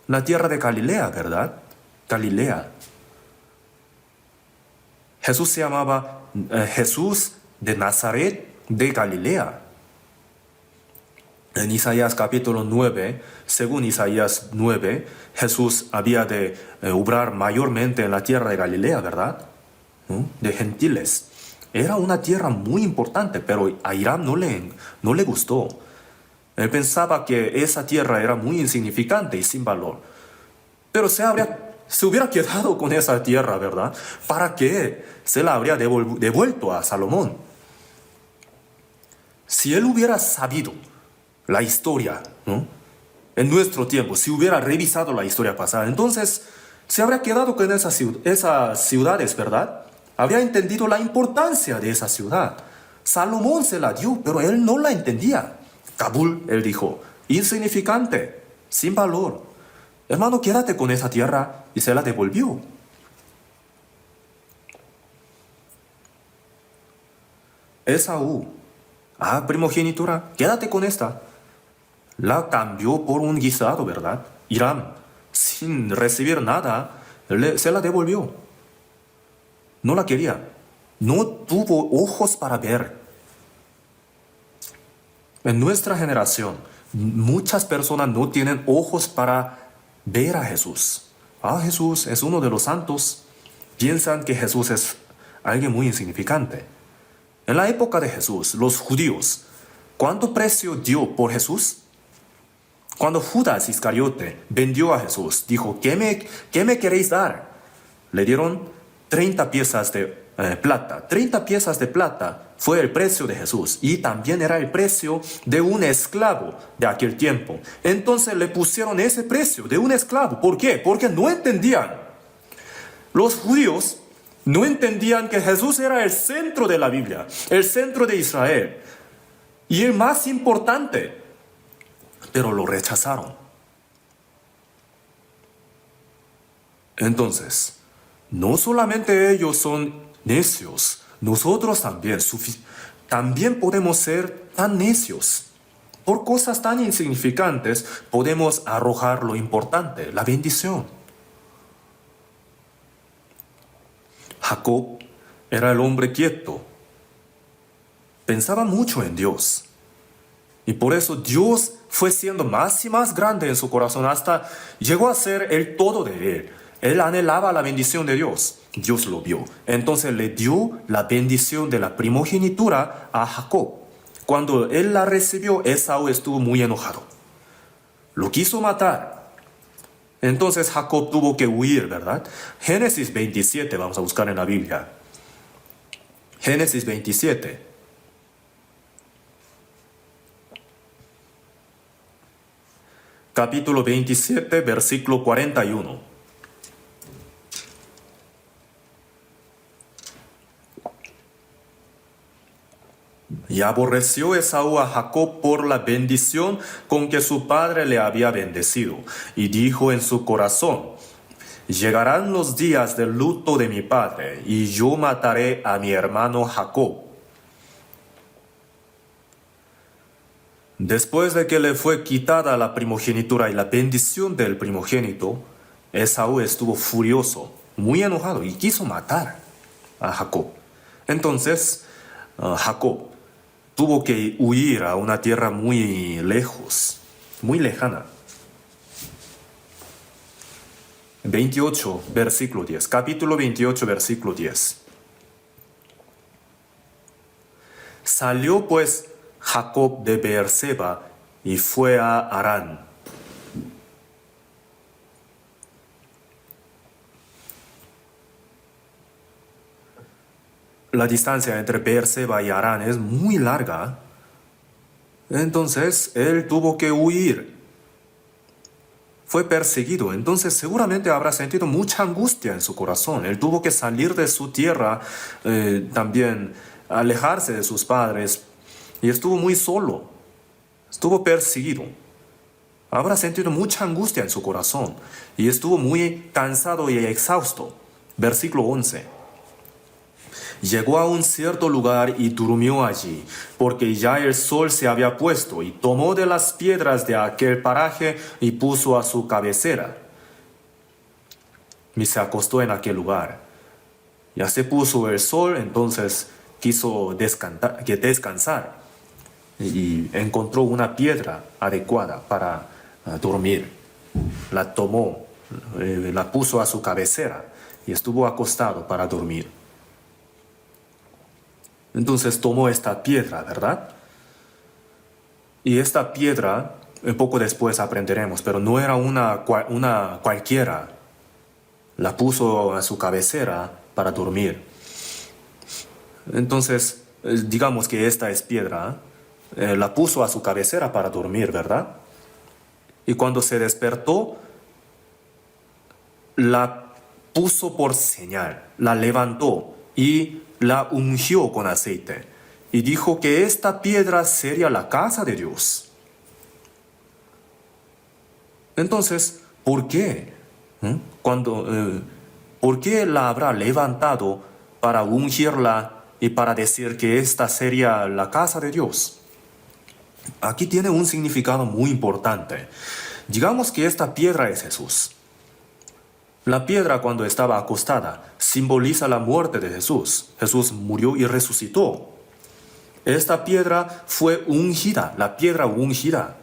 La tierra de Galilea, ¿verdad? Galilea. Jesús se llamaba Jesús de Nazaret de Galilea. En Isaías capítulo 9, según Isaías 9, Jesús había de obrar mayormente en la tierra de Galilea, ¿verdad? De gentiles. Era una tierra muy importante, pero a Hiram no le gustó. Él pensaba que esa tierra era muy insignificante y sin valor. Pero se hubiera quedado con esa tierra, ¿verdad? ¿Para qué se la habría devuelto a Salomón? Si él hubiera sabido la historia, ¿no? En nuestro tiempo, si hubiera revisado la historia pasada, entonces se habría quedado con esas ciudades, ¿verdad? Habría entendido la importancia de esa ciudad. Salomón se la dio, pero él no la entendía. Kabul, él dijo, insignificante, sin valor. Hermano, quédate con esa tierra, y se la devolvió. Esaú, primogenitura, quédate con esta. La cambió por un guisado, ¿verdad? Hiram, sin recibir nada, se la devolvió. No la quería. No tuvo ojos para ver. En nuestra generación, muchas personas no tienen ojos para ver a Jesús. Jesús es uno de los santos. Piensan que Jesús es alguien muy insignificante. En la época de Jesús, los judíos, ¿cuánto precio dio por Jesús? Cuando Judas Iscariote vendió a Jesús, dijo: ¿Qué me queréis dar? Le dieron 30 piezas de plata. 30 piezas de plata fue el precio de Jesús, y también era el precio de un esclavo de aquel tiempo. Entonces le pusieron ese precio de un esclavo. ¿Por qué? Porque no entendían. Los judíos no entendían que Jesús era el centro de la Biblia, el centro de Israel, y el más importante. Pero lo rechazaron. Entonces, no solamente ellos son necios, nosotros también podemos ser tan necios. Por cosas tan insignificantes podemos arrojar lo importante, la bendición. Jacob era el hombre quieto. Pensaba mucho en Dios. Y por eso Dios fue siendo más y más grande en su corazón hasta llegó a ser el todo de él. Él anhelaba la bendición de Dios. Dios lo vio. Entonces le dio la bendición de la primogenitura a Jacob. Cuando él la recibió, Esaú estuvo muy enojado. Lo quiso matar. Entonces Jacob tuvo que huir, ¿verdad? Génesis 27, vamos a buscar en la Biblia. Génesis 27. Capítulo 27, versículo 41. Y aborreció Esaú a Jacob por la bendición con que su padre le había bendecido, y dijo en su corazón: llegarán los días del luto de mi padre, y yo mataré a mi hermano Jacob. Después de que le fue quitada la primogenitura y la bendición del primogénito, Esaú estuvo furioso, muy enojado, y quiso matar a Jacob. Entonces, Jacob tuvo que huir a una tierra muy lejos, muy lejana. 28, versículo 10. Capítulo 28, versículo 10. Salió pues Jacob de Beerseba y fue a Harán. La distancia entre Beerseba y Harán es muy larga. Entonces él tuvo que huir. Fue perseguido. Entonces seguramente habrá sentido mucha angustia en su corazón. Él tuvo que salir de su tierra, también alejarse de sus padres. Y estuvo muy solo. Estuvo perseguido. Habrá sentido mucha angustia en su corazón. Y estuvo muy cansado y exhausto. Versículo 11. Llegó a un cierto lugar y durmió allí, porque ya el sol se había puesto, y tomó de las piedras de aquel paraje y puso a su cabecera. Y se acostó en aquel lugar. Ya se puso el sol, entonces quiso descansar. Y encontró una piedra adecuada para dormir. La tomó, la puso a su cabecera y estuvo acostado para dormir. Entonces tomó esta piedra, ¿verdad? Y esta piedra, poco después aprenderemos, pero no era una cualquiera. La puso a su cabecera para dormir. Entonces, digamos que esta es piedra. La puso a su cabecera para dormir, ¿verdad? Y cuando se despertó, la puso por señal, la levantó y la ungió con aceite. Y dijo que esta piedra sería la casa de Dios. Entonces, ¿por qué? ¿Por qué la habrá levantado para ungirla y para decir que esta sería la casa de Dios? Aquí tiene un significado muy importante. Digamos que esta piedra es Jesús. La piedra, cuando estaba acostada, simboliza la muerte de Jesús. Jesús murió y resucitó. Esta piedra fue ungida, la piedra ungida.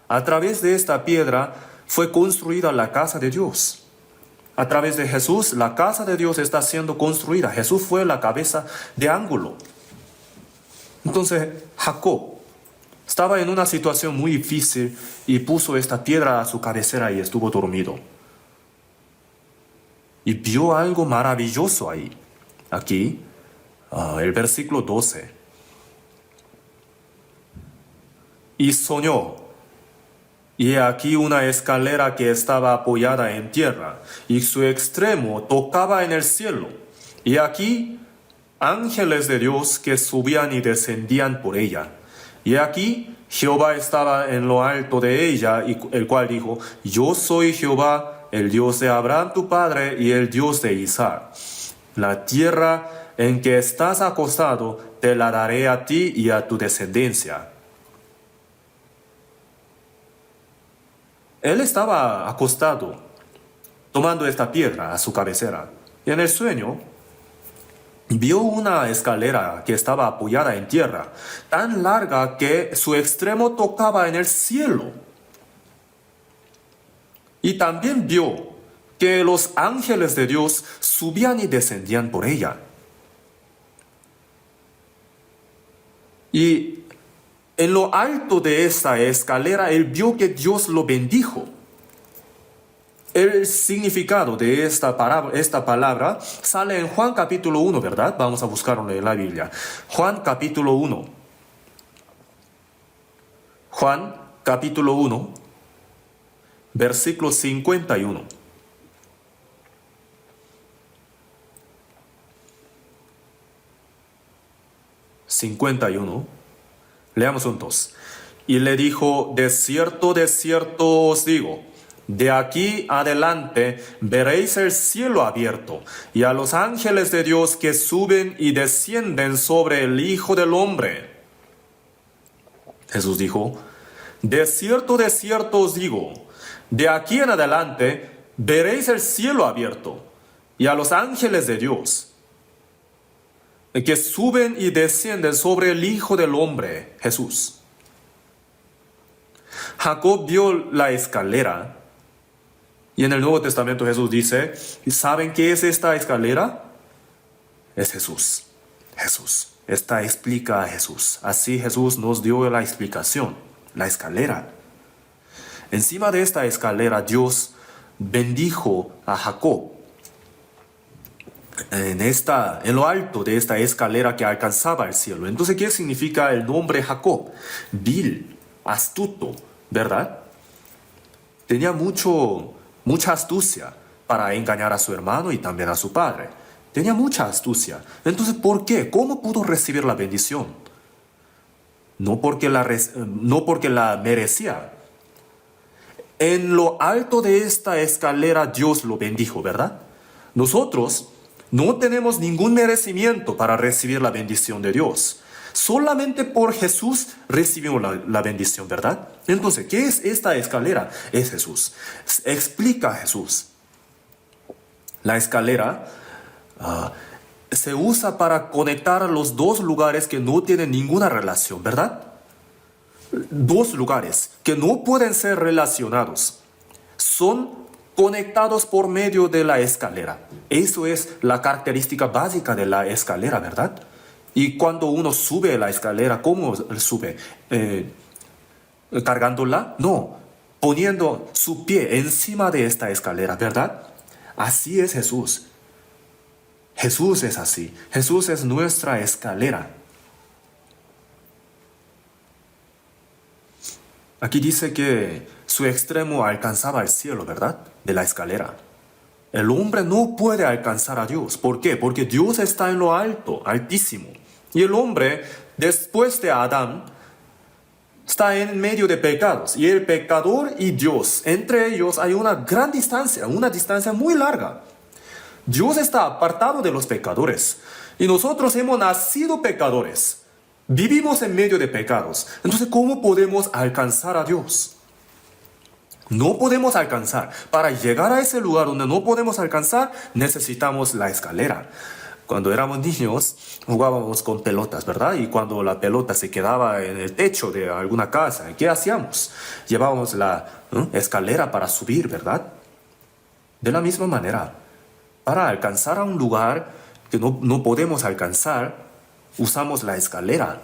A través de esta piedra fue construida la casa de Dios. A través de Jesús, la casa de Dios está siendo construida. Jesús fue la cabeza de ángulo. Entonces, Jacob estaba en una situación muy difícil y puso esta piedra a su cabecera y estuvo dormido. Y vio algo maravilloso ahí. Aquí, el versículo 12. Y soñó. Y aquí una escalera que estaba apoyada en tierra, y su extremo tocaba en el cielo. Y aquí ángeles de Dios que subían y descendían por ella. Y aquí Jehová estaba en lo alto de ella, y el cual dijo: yo soy Jehová, el Dios de Abraham tu padre y el Dios de Isaac. La tierra en que estás acostado te la daré a ti y a tu descendencia. Él estaba acostado, tomando esta piedra a su cabecera, y en el sueño vio una escalera que estaba apoyada en tierra, tan larga que su extremo tocaba en el cielo. Y también vio que los ángeles de Dios subían y descendían por ella. Y en lo alto de esta escalera, él vio que Dios lo bendijo. El significado de esta palabra sale en Juan capítulo 1, ¿verdad? Vamos a buscarlo en la Biblia. Juan capítulo 1. Juan capítulo 1, versículo 51. Leamos juntos. Y le dijo, de cierto os digo, de aquí adelante veréis el cielo abierto y a los ángeles de Dios que suben y descienden sobre el Hijo del Hombre. Jesús dijo, de cierto os digo, de aquí en adelante veréis el cielo abierto y a los ángeles de Dios que suben y descienden sobre el Hijo del Hombre, Jesús. Jacob vio la escalera y en el Nuevo Testamento Jesús dice, ¿saben qué es esta escalera? Es Jesús. Jesús. Esta explica a Jesús. Así Jesús nos dio la explicación, la escalera. Encima de esta escalera Dios bendijo a Jacob. En lo alto de esta escalera que alcanzaba el cielo. Entonces, ¿qué significa el nombre Jacob? Vil, astuto, ¿verdad? Tenía mucha astucia para engañar a su hermano y también a su padre. Tenía mucha astucia. Entonces, ¿por qué? ¿Cómo pudo recibir la bendición? No porque la merecía. En lo alto de esta escalera Dios lo bendijo, ¿verdad? Nosotros no tenemos ningún merecimiento para recibir la bendición de Dios. Solamente por Jesús recibimos la bendición, ¿verdad? Entonces, ¿qué es esta escalera? Es Jesús. Explica Jesús. La escalera se usa para conectar los dos lugares que no tienen ninguna relación, ¿verdad? Dos lugares que no pueden ser relacionados. Son conectados por medio de la escalera. Eso es la característica básica de la escalera, ¿verdad? Y cuando uno sube la escalera, ¿cómo sube? ¿Cargándola? No, poniendo su pie encima de esta escalera, ¿verdad? Así es Jesús. Jesús es así. Jesús es nuestra escalera. Aquí dice que su extremo alcanzaba el cielo, ¿verdad? De la escalera. El hombre no puede alcanzar a Dios. ¿Por qué? Porque Dios está en lo alto, altísimo. Y el hombre, después de Adán, está en medio de pecados. Y el pecador y Dios, entre ellos hay una gran distancia, una distancia muy larga. Dios está apartado de los pecadores. Y nosotros hemos nacido pecadores. Vivimos en medio de pecados. Entonces, ¿cómo podemos alcanzar a Dios? No podemos alcanzar. Para llegar a ese lugar donde no podemos alcanzar, necesitamos la escalera. Cuando éramos niños, jugábamos con pelotas, ¿verdad? Y cuando la pelota se quedaba en el techo de alguna casa, ¿qué hacíamos? Llevábamos la escalera para subir, ¿verdad? De la misma manera, para alcanzar a un lugar que no podemos alcanzar, usamos la escalera.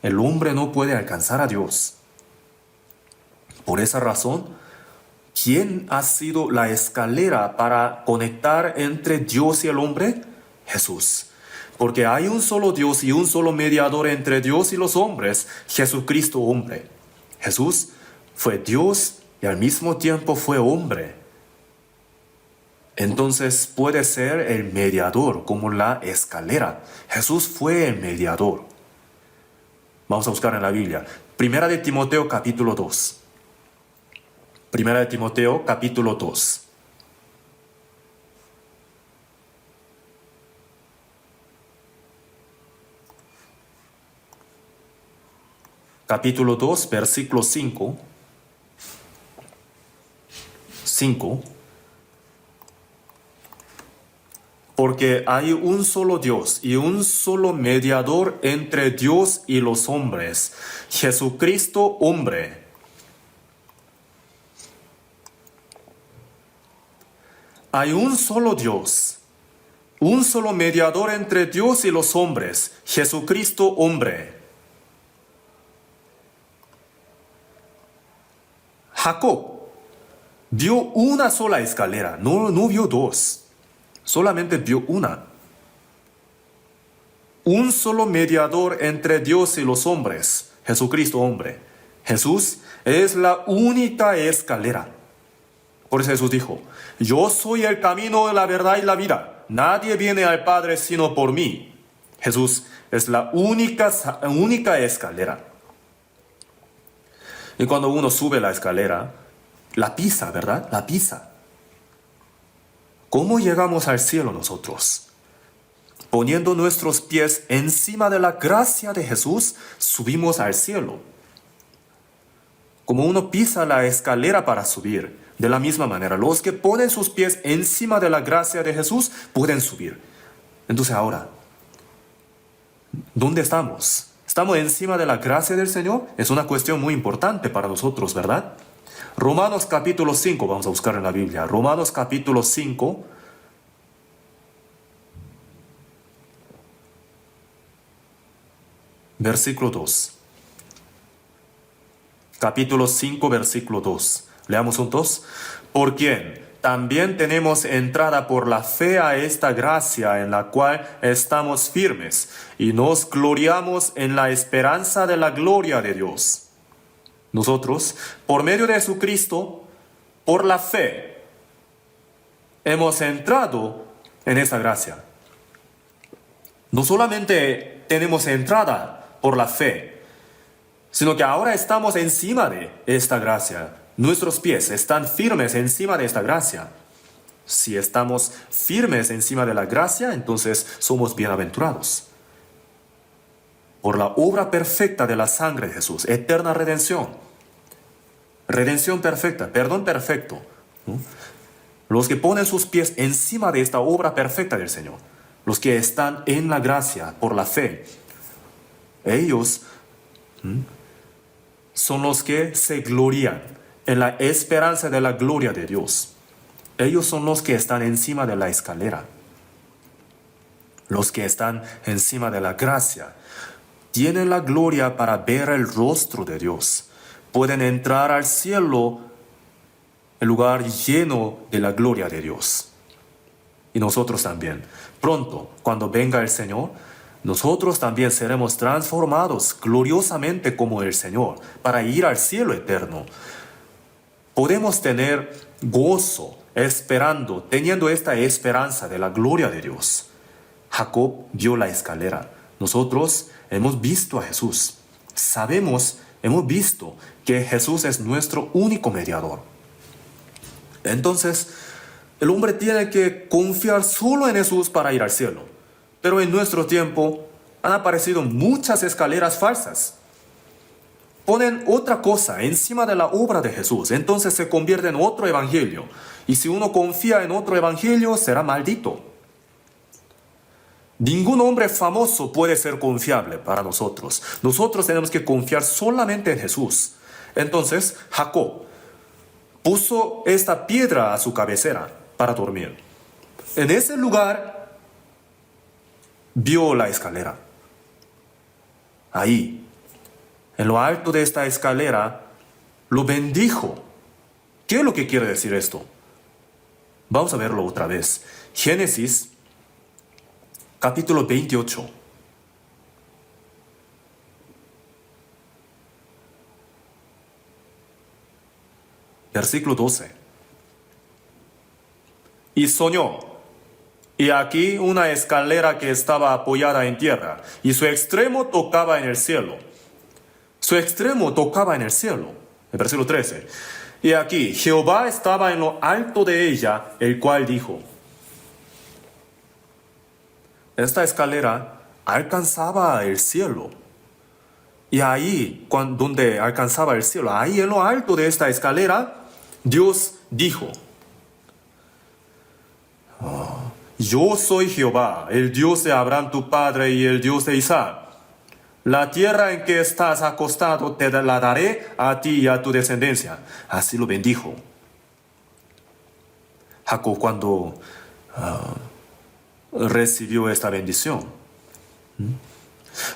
El hombre no puede alcanzar a Dios. Por esa razón, ¿quién ha sido la escalera para conectar entre Dios y el hombre? Jesús. Porque hay un solo Dios y un solo mediador entre Dios y los hombres, Jesucristo hombre. Jesús fue Dios y al mismo tiempo fue hombre. Entonces puede ser el mediador como la escalera. Jesús fue el mediador. Vamos a buscar en la Biblia. Primera de Timoteo capítulo 2. Primera de Timoteo capítulo 2. capítulo 2, versículo 5. 5. Porque hay un solo Dios y un solo mediador entre Dios y los hombres, Jesucristo hombre. Hay un solo Dios, un solo mediador entre Dios y los hombres, Jesucristo hombre. Jacob vio una sola escalera, no vio dos. Solamente vio una. Un solo mediador entre Dios y los hombres, Jesucristo hombre. Jesús es la única escalera. Por eso Jesús dijo, yo soy el camino, la verdad y la vida. Nadie viene al Padre sino por mí. Jesús es la única escalera. Y cuando uno sube la escalera, la pisa, ¿verdad? La pisa. ¿Cómo llegamos al cielo nosotros? Poniendo nuestros pies encima de la gracia de Jesús, subimos al cielo. Como uno pisa la escalera para subir, de la misma manera, los que ponen sus pies encima de la gracia de Jesús pueden subir. Entonces ahora, ¿dónde estamos? ¿Estamos encima de la gracia del Señor? Es una cuestión muy importante para nosotros, ¿verdad? Romanos capítulo 5, vamos a buscar en la Biblia. Romanos capítulo 5, versículo 2. Capítulo 5, versículo 2. Leamos juntos. Por quien también tenemos entrada por la fe a esta gracia en la cual estamos firmes y nos gloriamos en la esperanza de la gloria de Dios. Nosotros, por medio de Jesucristo, por la fe, hemos entrado en esta gracia. No solamente tenemos entrada por la fe, sino que ahora estamos encima de esta gracia. Nuestros pies están firmes encima de esta gracia. Si estamos firmes encima de la gracia, entonces somos bienaventurados. Por la obra perfecta de la sangre de Jesús, eterna redención. Redención perfecta, perdón perfecto. ¿No? Los que ponen sus pies encima de esta obra perfecta del Señor, los que están en la gracia por la fe, ellos son los que se glorían en la esperanza de la gloria de Dios. Ellos son los que están encima de la escalera. Los que están encima de la gracia tienen la gloria para ver el rostro de Dios. Pueden entrar al cielo, el lugar lleno de la gloria de Dios. Y nosotros también. Pronto, cuando venga el Señor, nosotros también seremos transformados gloriosamente como el Señor para ir al cielo eterno. Podemos tener gozo esperando, teniendo esta esperanza de la gloria de Dios. Jacob vio la escalera. Nosotros hemos visto a Jesús. Sabemos, hemos visto que Jesús es nuestro único mediador. Entonces, el hombre tiene que confiar solo en Jesús para ir al cielo. Pero en nuestro tiempo han aparecido muchas escaleras falsas. Ponen otra cosa encima de la obra de Jesús, entonces se convierte en otro evangelio. Y si uno confía en otro evangelio, será maldito. Ningún hombre famoso puede ser confiable para nosotros. Nosotros tenemos que confiar solamente en Jesús. Entonces, Jacob puso esta piedra a su cabecera para dormir. En ese lugar vio la escalera. Ahí, en lo alto de esta escalera, lo bendijo. ¿Qué es lo que quiere decir esto? Vamos a verlo otra vez. Génesis, capítulo 28. Versículo 12. Y soñó, y aquí una escalera que estaba apoyada en tierra, y su extremo tocaba en el cielo. Su extremo tocaba en el cielo. El versículo 13. Y aquí Jehová estaba en lo alto de ella, el cual dijo. Esta escalera alcanzaba el cielo. Y ahí, donde alcanzaba el cielo, ahí en lo alto de esta escalera, Dios dijo, yo soy Jehová, el Dios de Abraham tu padre y el Dios de Isaac. La tierra en que estás acostado te la daré a ti y a tu descendencia. Así lo bendijo. Jacob cuando recibió esta bendición.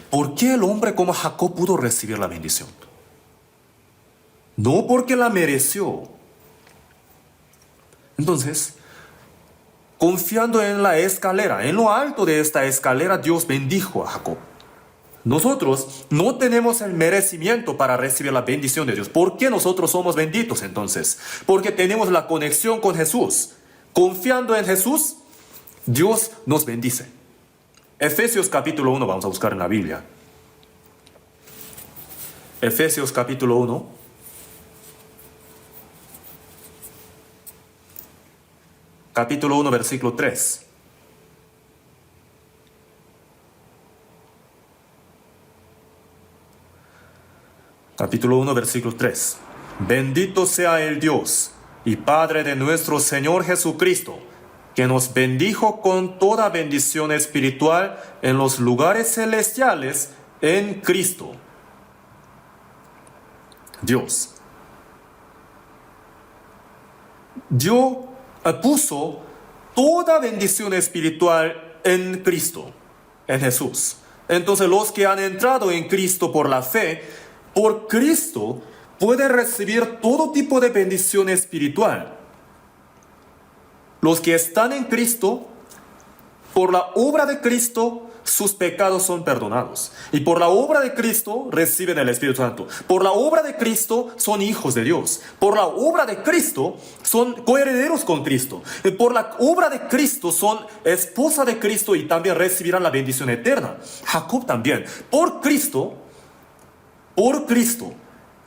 ¿Por qué el hombre como Jacob pudo recibir la bendición? No porque la mereció. Entonces, confiando en la escalera, en lo alto de esta escalera, Dios bendijo a Jacob. Nosotros no tenemos el merecimiento para recibir la bendición de Dios. ¿Por qué nosotros somos benditos entonces? Porque tenemos la conexión con Jesús. Confiando en Jesús, Dios nos bendice. Efesios capítulo 1, vamos a buscar en la Biblia. Efesios capítulo 1. Capítulo 1, versículo 3. Capítulo 1, versículo 3. Bendito sea el Dios y Padre de nuestro Señor Jesucristo, que nos bendijo con toda bendición espiritual en los lugares celestiales en Cristo. Dios puso toda bendición espiritual en Cristo, en Jesús. Entonces los que han entrado en Cristo por la fe, por Cristo, pueden recibir todo tipo de bendición espiritual. Los que están en Cristo, por la obra de Cristo, sus pecados son perdonados. Y por la obra de Cristo reciben el Espíritu Santo. Por la obra de Cristo son hijos de Dios. Por la obra de Cristo son coherederos con Cristo. Y por la obra de Cristo son esposa de Cristo y también recibirán la bendición eterna. Jacob también. Por Cristo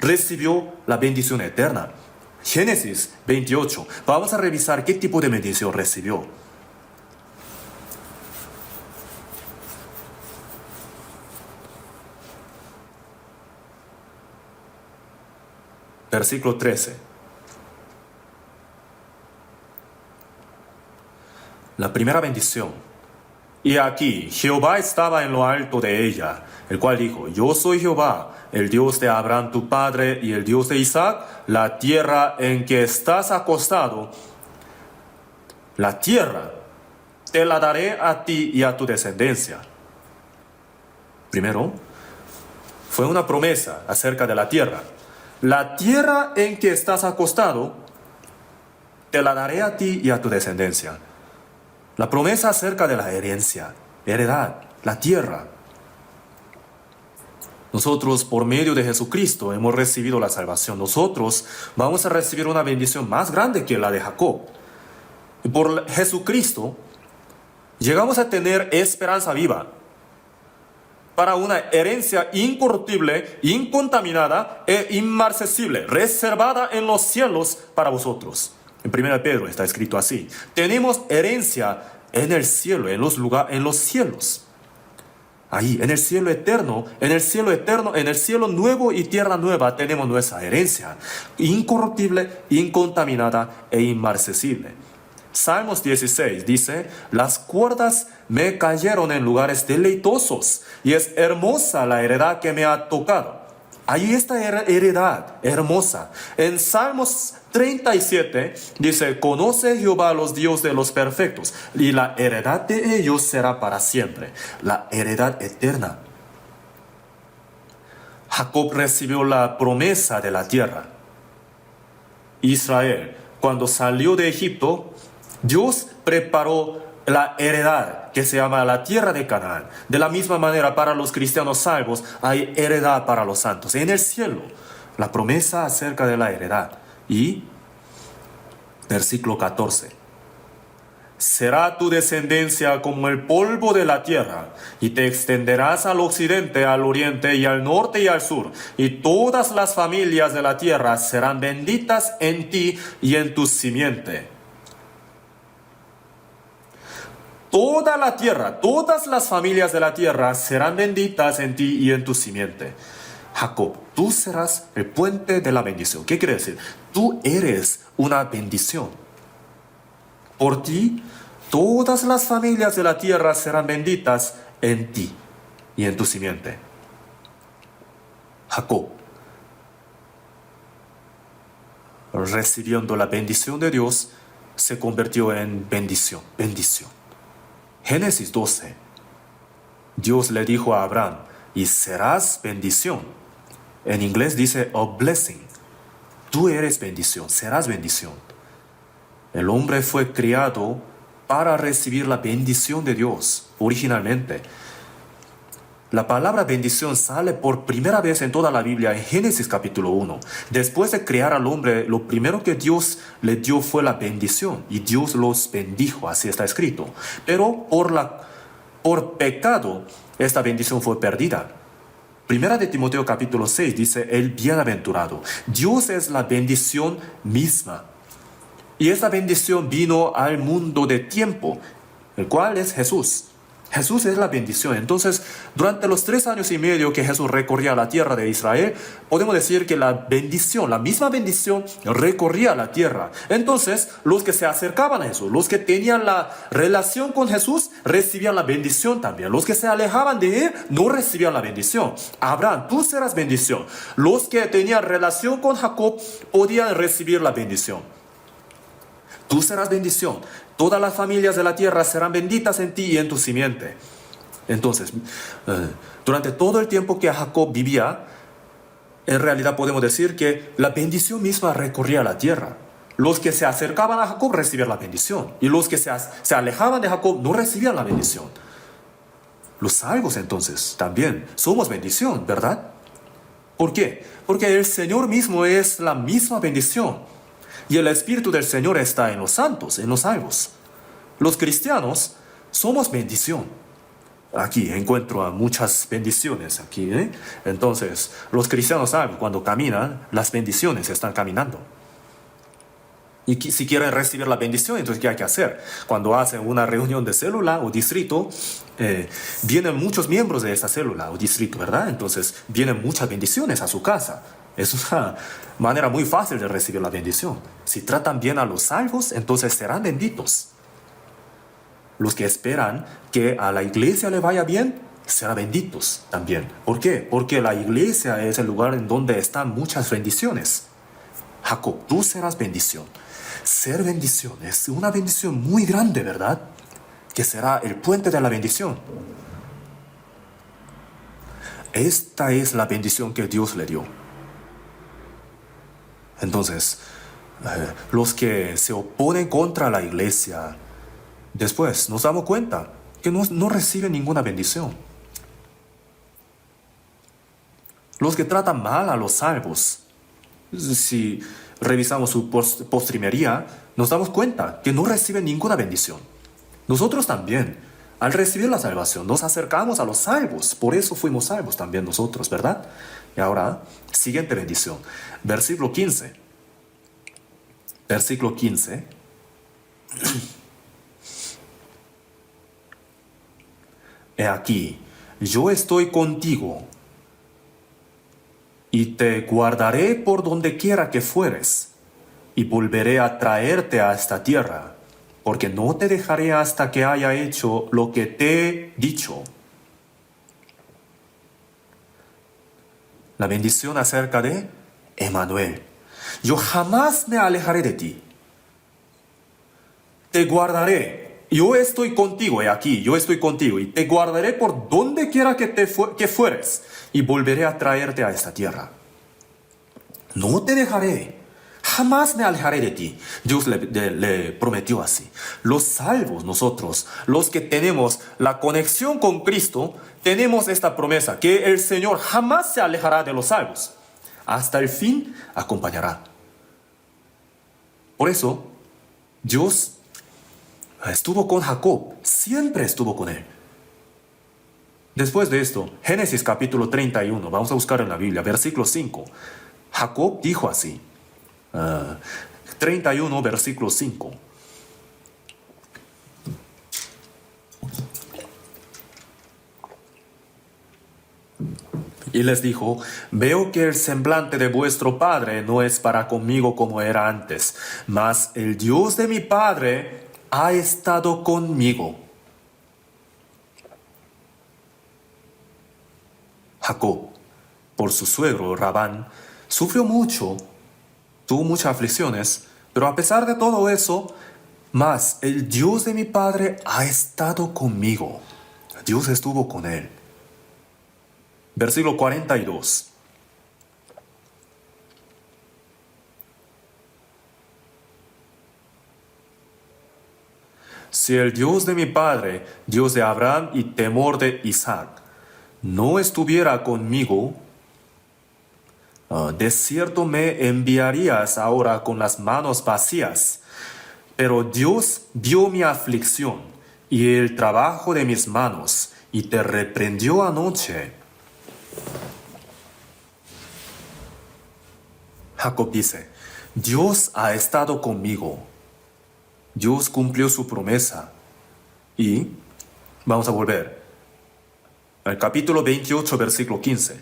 recibió la bendición eterna. Génesis 28. Vamos a revisar qué tipo de bendición recibió. Versículo 13. La primera bendición. Y aquí Jehová estaba en lo alto de ella, el cual dijo, yo soy Jehová, el Dios de Abraham tu padre y el Dios de Isaac. La tierra en que estás acostado, la tierra te la daré a ti y a tu descendencia. Primero, fue una promesa acerca de la tierra. La tierra en que estás acostado, te la daré a ti y a tu descendencia. La promesa acerca de la herencia, heredad, la tierra. Nosotros, por medio de Jesucristo, hemos recibido la salvación. Nosotros vamos a recibir una bendición más grande que la de Jacob. Y por Jesucristo, llegamos a tener esperanza viva para una herencia incorruptible, incontaminada e inmarcesible, reservada en los cielos para vosotros. En 1 Pedro está escrito así. Tenemos herencia en el cielo, en los cielos. Ahí, en el cielo eterno, en el cielo nuevo y tierra nueva, tenemos nuestra herencia, incorruptible, incontaminada e inmarcesible. Salmos 16 dice, las cuerdas me cayeron en lugares deleitosos, y es hermosa la heredad que me ha tocado. Ahí está heredad hermosa. En Salmos 37 dice, conoce Jehová a los dioses de los perfectos, y la heredad de ellos será para siempre, la heredad eterna. Jacob recibió la promesa de la tierra. Israel, cuando salió de Egipto, Dios preparó la heredad que se llama la tierra de Canaán. De la misma manera, para los cristianos salvos hay heredad para los santos. En el cielo, la promesa acerca de la heredad. Y versículo 14. Será tu descendencia como el polvo de la tierra, y te extenderás al occidente, al oriente y al norte y al sur, y todas las familias de la tierra serán benditas en ti y en tu simiente. Toda la tierra, todas las familias de la tierra serán benditas en ti y en tu simiente. Jacob, tú serás el puente de la bendición. ¿Qué quiere decir? Tú eres una bendición. Por ti, todas las familias de la tierra serán benditas en ti y en tu simiente. Jacob, recibiendo la bendición de Dios, se convirtió en bendición. Génesis 12. Dios le dijo a Abraham, y serás bendición. En inglés dice a blessing. Tú eres bendición, serás bendición. El hombre fue criado para recibir la bendición de Dios originalmente. La palabra bendición sale por primera vez en toda la Biblia en Génesis capítulo 1. Después de crear al hombre, lo primero que Dios le dio fue la bendición. Y Dios los bendijo, así está escrito. Pero por pecado, esta bendición fue perdida. Primera de Timoteo capítulo 6 dice, el bienaventurado. Dios es la bendición misma. Y esa bendición vino al mundo de tiempo, el cual es Jesús. Jesús es la bendición. Entonces, durante los 3 años y medio que Jesús recorría la tierra de Israel, podemos decir que la bendición, la misma bendición, recorría la tierra. Entonces, los que se acercaban a Jesús, los que tenían la relación con Jesús, recibían la bendición también. Los que se alejaban de Él, no recibían la bendición. Abraham, tú serás bendición. Los que tenían relación con Jacob, podían recibir la bendición. Tú serás bendición. Todas las familias de la tierra serán benditas en ti y en tu simiente. Entonces, durante todo el tiempo que Jacob vivía, en realidad podemos decir que la bendición misma recorría la tierra. Los que se acercaban a Jacob recibían la bendición. Y los que se alejaban de Jacob no recibían la bendición. Los salvos entonces también somos bendición, ¿verdad? ¿Por qué? Porque el Señor mismo es la misma bendición. Y el Espíritu del Señor está en los santos, en los salvos. Los cristianos somos bendición. Aquí encuentro muchas bendiciones. Aquí, Entonces, los cristianos saben, cuando caminan, las bendiciones están caminando. Y si quieren recibir la bendición, entonces ¿qué hay que hacer? Cuando hacen una reunión de célula o distrito, vienen muchos miembros de esa célula o distrito, ¿verdad? Entonces, vienen muchas bendiciones a su casa. Es una manera muy fácil de recibir la bendición. Si tratan bien a los salvos, entonces serán benditos. Los que esperan que a la iglesia le vaya bien, serán benditos también. ¿Por qué? Porque la iglesia es el lugar en donde están muchas bendiciones. Jacob, tú serás bendición. Ser bendición es una bendición muy grande, ¿verdad? Que será el puente de la bendición. Esta es la bendición que Dios le dio. Entonces, los que se oponen contra la iglesia, después nos damos cuenta que no reciben ninguna bendición. Los que tratan mal a los salvos, si revisamos su postrimería, nos damos cuenta que no reciben ninguna bendición. Nosotros también, al recibir la salvación, nos acercamos a los salvos. Por eso fuimos salvos también nosotros, ¿verdad? Y ahora, siguiente bendición. Versículo 15. Versículo 15. He aquí, yo estoy contigo y te guardaré por donde quiera que fueres, y volveré a traerte a esta tierra, porque no te dejaré hasta que haya hecho lo que te he dicho. La bendición acerca de Emmanuel. Yo jamás me alejaré de ti. Te guardaré. Yo estoy contigo, he aquí, yo estoy contigo, y te guardaré por donde quiera que fueres, y volveré a traerte a esta tierra. No te dejaré, jamás me alejaré de ti. Dios le prometió así. Los salvos, nosotros, los que tenemos la conexión con Cristo, tenemos esta promesa, que el Señor jamás se alejará de los salvos. Hasta el fin acompañará. Por eso, Dios estuvo con Jacob, siempre estuvo con él. Después de esto, Génesis capítulo 31, vamos a buscar en la Biblia, versículo 5. Jacob dijo así, 31, versículo 5. Y les dijo, veo que el semblante de vuestro padre no es para conmigo como era antes, mas el Dios de mi padre ha estado conmigo. Jacob, por su suegro Labán, sufrió mucho, tuvo muchas aflicciones, pero a pesar de todo eso, mas el Dios de mi padre ha estado conmigo. Dios estuvo con él. Versículo 42. Si el Dios de mi padre, Dios de Abraham y temor de Isaac, no estuviera conmigo, de cierto me enviarías ahora con las manos vacías. Pero Dios vio mi aflicción y el trabajo de mis manos y te reprendió anoche. Jacob dice, Dios ha estado conmigo. Dios cumplió su promesa. Y vamos a volver al capítulo 28, versículo 15.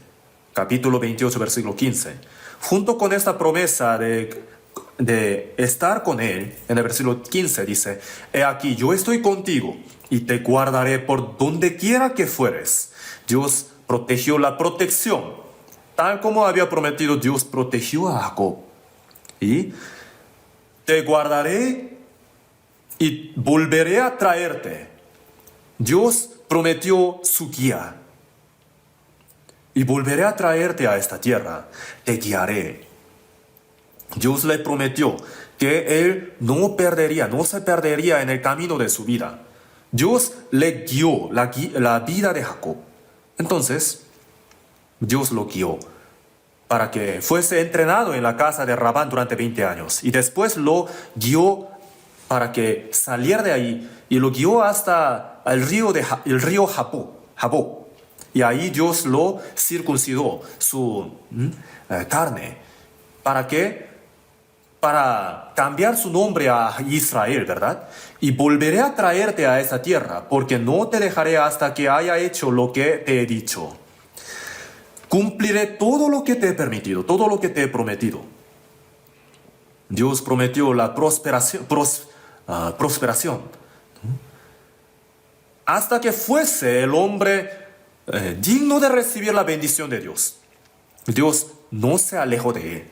Capítulo 28, versículo 15. Junto con esta promesa de estar con él, en el versículo 15 dice, he aquí, yo estoy contigo y te guardaré por donde quiera que fueres. Dios protegió la protección. Tal como había prometido, Dios protegió a Jacob. Y te guardaré y volveré a traerte. Dios prometió su guía. Y volveré a traerte a esta tierra. Te guiaré. Dios le prometió que él no se perdería en el camino de su vida. Dios le guió la vida de Jacob. Entonces, Dios lo guió para que fuese entrenado en la casa de Labán durante 20 años. Y después lo guió para que saliera de ahí y lo guió hasta el río Jabó. Y ahí Dios lo circuncidó, su carne. ¿Para qué? Para cambiar su nombre a Israel, ¿verdad? Y volveré a traerte a esa tierra, porque no te dejaré hasta que haya hecho lo que te he dicho. Cumpliré todo lo que te he permitido, todo lo que te he prometido. Dios prometió la prosperación, hasta que fuese el hombre digno de recibir la bendición de Dios. Dios no se alejó de él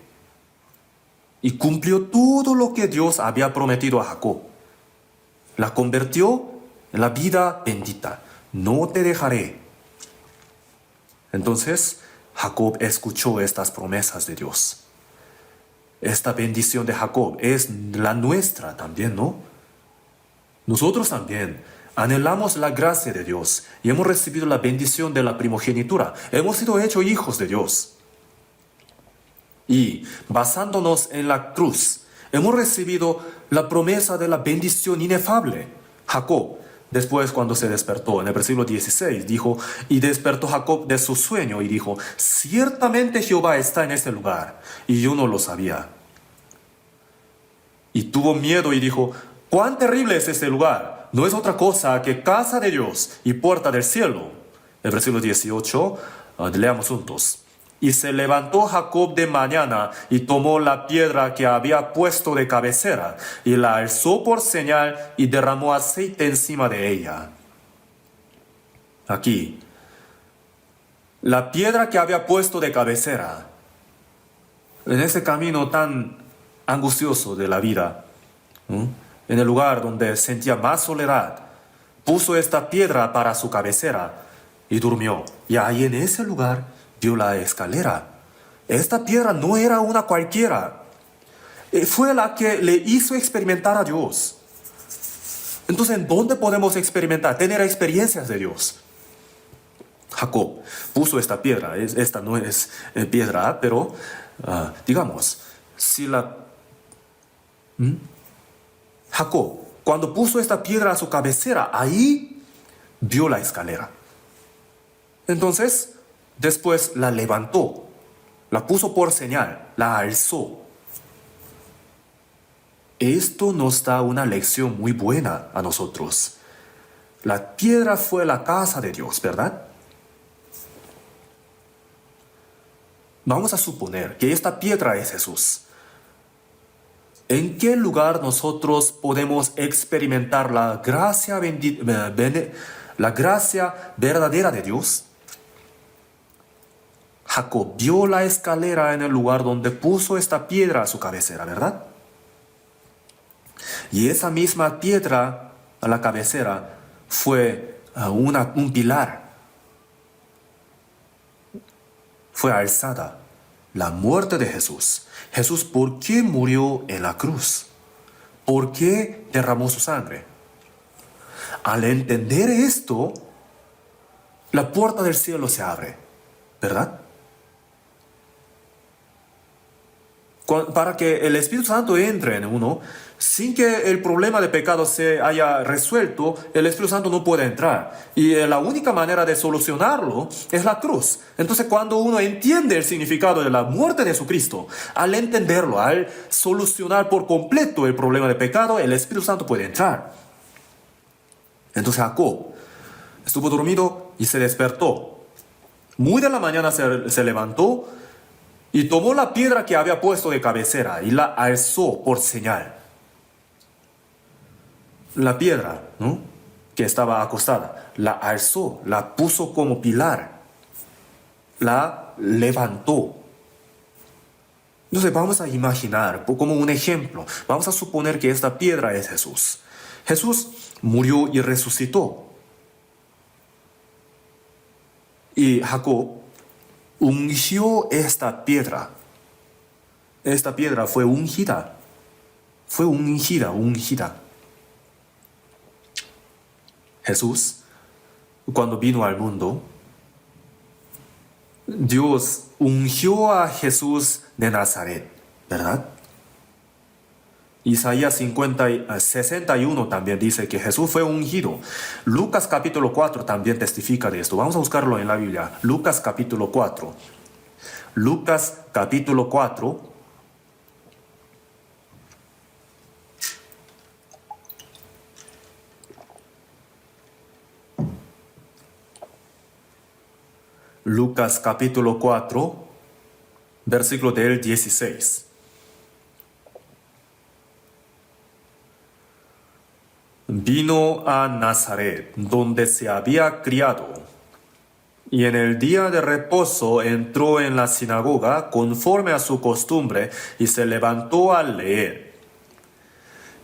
y cumplió todo lo que Dios había prometido a Jacob. La convirtió en la vida bendita. No te dejaré. Entonces, Jacob escuchó estas promesas de Dios. Esta bendición de Jacob es la nuestra también, ¿no? Nosotros también anhelamos la gracia de Dios y hemos recibido la bendición de la primogenitura. Hemos sido hechos hijos de Dios. Y basándonos en la cruz, hemos recibido la promesa de la bendición inefable. Jacob, después cuando se despertó, en el versículo 16, dijo, y despertó Jacob de su sueño y dijo, ciertamente Jehová está en este lugar, y yo no lo sabía. Y tuvo miedo y dijo, cuán terrible es este lugar, no es otra cosa que casa de Dios y puerta del cielo. El versículo 18, leamos juntos. Y se levantó Jacob de mañana y tomó la piedra que había puesto de cabecera y la alzó por señal y derramó aceite encima de ella. Aquí, la piedra que había puesto de cabecera, en ese camino tan angustioso de la vida, en el lugar donde sentía más soledad, puso esta piedra para su cabecera y durmió. Y ahí en ese lugar vio la escalera. Esta piedra no era una cualquiera. Fue la que le hizo experimentar a Dios. Entonces, ¿en dónde podemos experimentar, tener experiencias de Dios? Jacob puso esta piedra. Esta no es piedra, pero digamos, si Jacob, cuando puso esta piedra a su cabecera, ahí vio la escalera. Entonces, después la levantó, la puso por señal, la alzó. Esto nos da una lección muy buena a nosotros. La piedra fue la casa de Dios, ¿verdad? Vamos a suponer que esta piedra es Jesús. ¿En qué lugar nosotros podemos experimentar la gracia verdadera de Dios? Jacob vio la escalera en el lugar donde puso esta piedra a su cabecera, ¿verdad? Y esa misma piedra a la cabecera fue un pilar. Fue alzada la muerte de Jesús. Jesús, ¿por qué murió en la cruz? ¿Por qué derramó su sangre? Al entender esto, la puerta del cielo se abre, ¿verdad? Para que el Espíritu Santo entre en uno, sin que el problema de pecado se haya resuelto, el Espíritu Santo no puede entrar. Y la única manera de solucionarlo es la cruz. Entonces, cuando uno entiende el significado de la muerte de Jesucristo, al entenderlo, al solucionar por completo el problema de pecado, el Espíritu Santo puede entrar. Entonces Jacob estuvo dormido y se despertó. Muy de la mañana se levantó y tomó la piedra que había puesto de cabecera y la alzó por señal. La piedra, ¿no?, que estaba acostada, la alzó, la puso como pilar, la levantó. Entonces vamos a imaginar, como un ejemplo, vamos a suponer que esta piedra es Jesús. Jesús murió y resucitó. Y Jacob ungió esta piedra. Esta piedra fue ungida. Fue ungida. Jesús, cuando vino al mundo, Dios ungió a Jesús de Nazaret, ¿verdad? Isaías 61 también dice que Jesús fue ungido. Lucas capítulo 4 también testifica de esto. Vamos a buscarlo en la Biblia. Lucas capítulo 4. Lucas capítulo 4. Lucas capítulo 4, versículo del 16. Vino a Nazaret, donde se había criado, y en el día de reposo entró en la sinagoga conforme a su costumbre y se levantó a leer.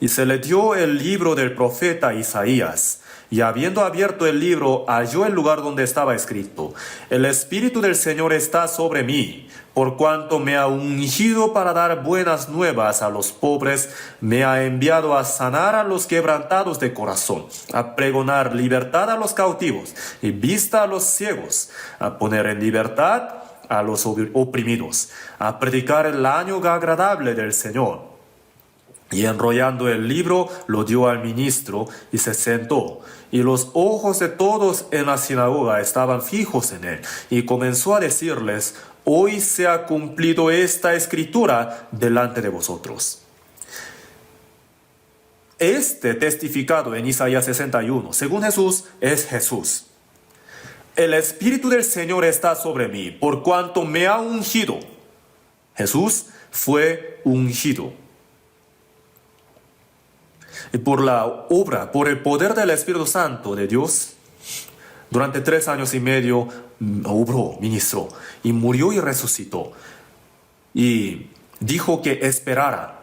Y se le dio el libro del profeta Isaías, y habiendo abierto el libro, halló el lugar donde estaba escrito: El Espíritu del Señor está sobre mí, por cuanto me ha ungido para dar buenas nuevas a los pobres, me ha enviado a sanar a los quebrantados de corazón, a pregonar libertad a los cautivos y vista a los ciegos, a poner en libertad a los oprimidos, a predicar el año agradable del Señor. Y enrollando el libro, lo dio al ministro y se sentó. Y los ojos de todos en la sinagoga estaban fijos en él. Y comenzó a decirles: Hoy se ha cumplido esta escritura delante de vosotros. Este testificado en Isaías 61, según Jesús, es Jesús. El Espíritu del Señor está sobre mí, por cuanto me ha ungido. Jesús fue ungido. Y por la obra, por el poder del Espíritu Santo de Dios, durante 3 años y medio obró, ministró, y murió y resucitó. Y dijo que esperara,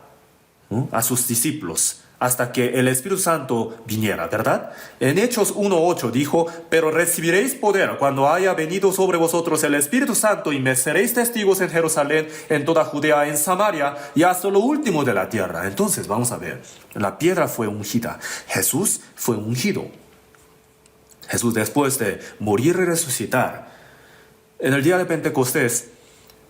¿no?, a sus discípulos hasta que el Espíritu Santo viniera, ¿verdad? En Hechos 1:8 dijo: Pero recibiréis poder cuando haya venido sobre vosotros el Espíritu Santo, y me seréis testigos en Jerusalén, en toda Judea, en Samaria y hasta lo último de la tierra. Entonces vamos a ver, la piedra fue ungida, Jesús fue ungido. Jesús, después de morir y resucitar, en el día de Pentecostés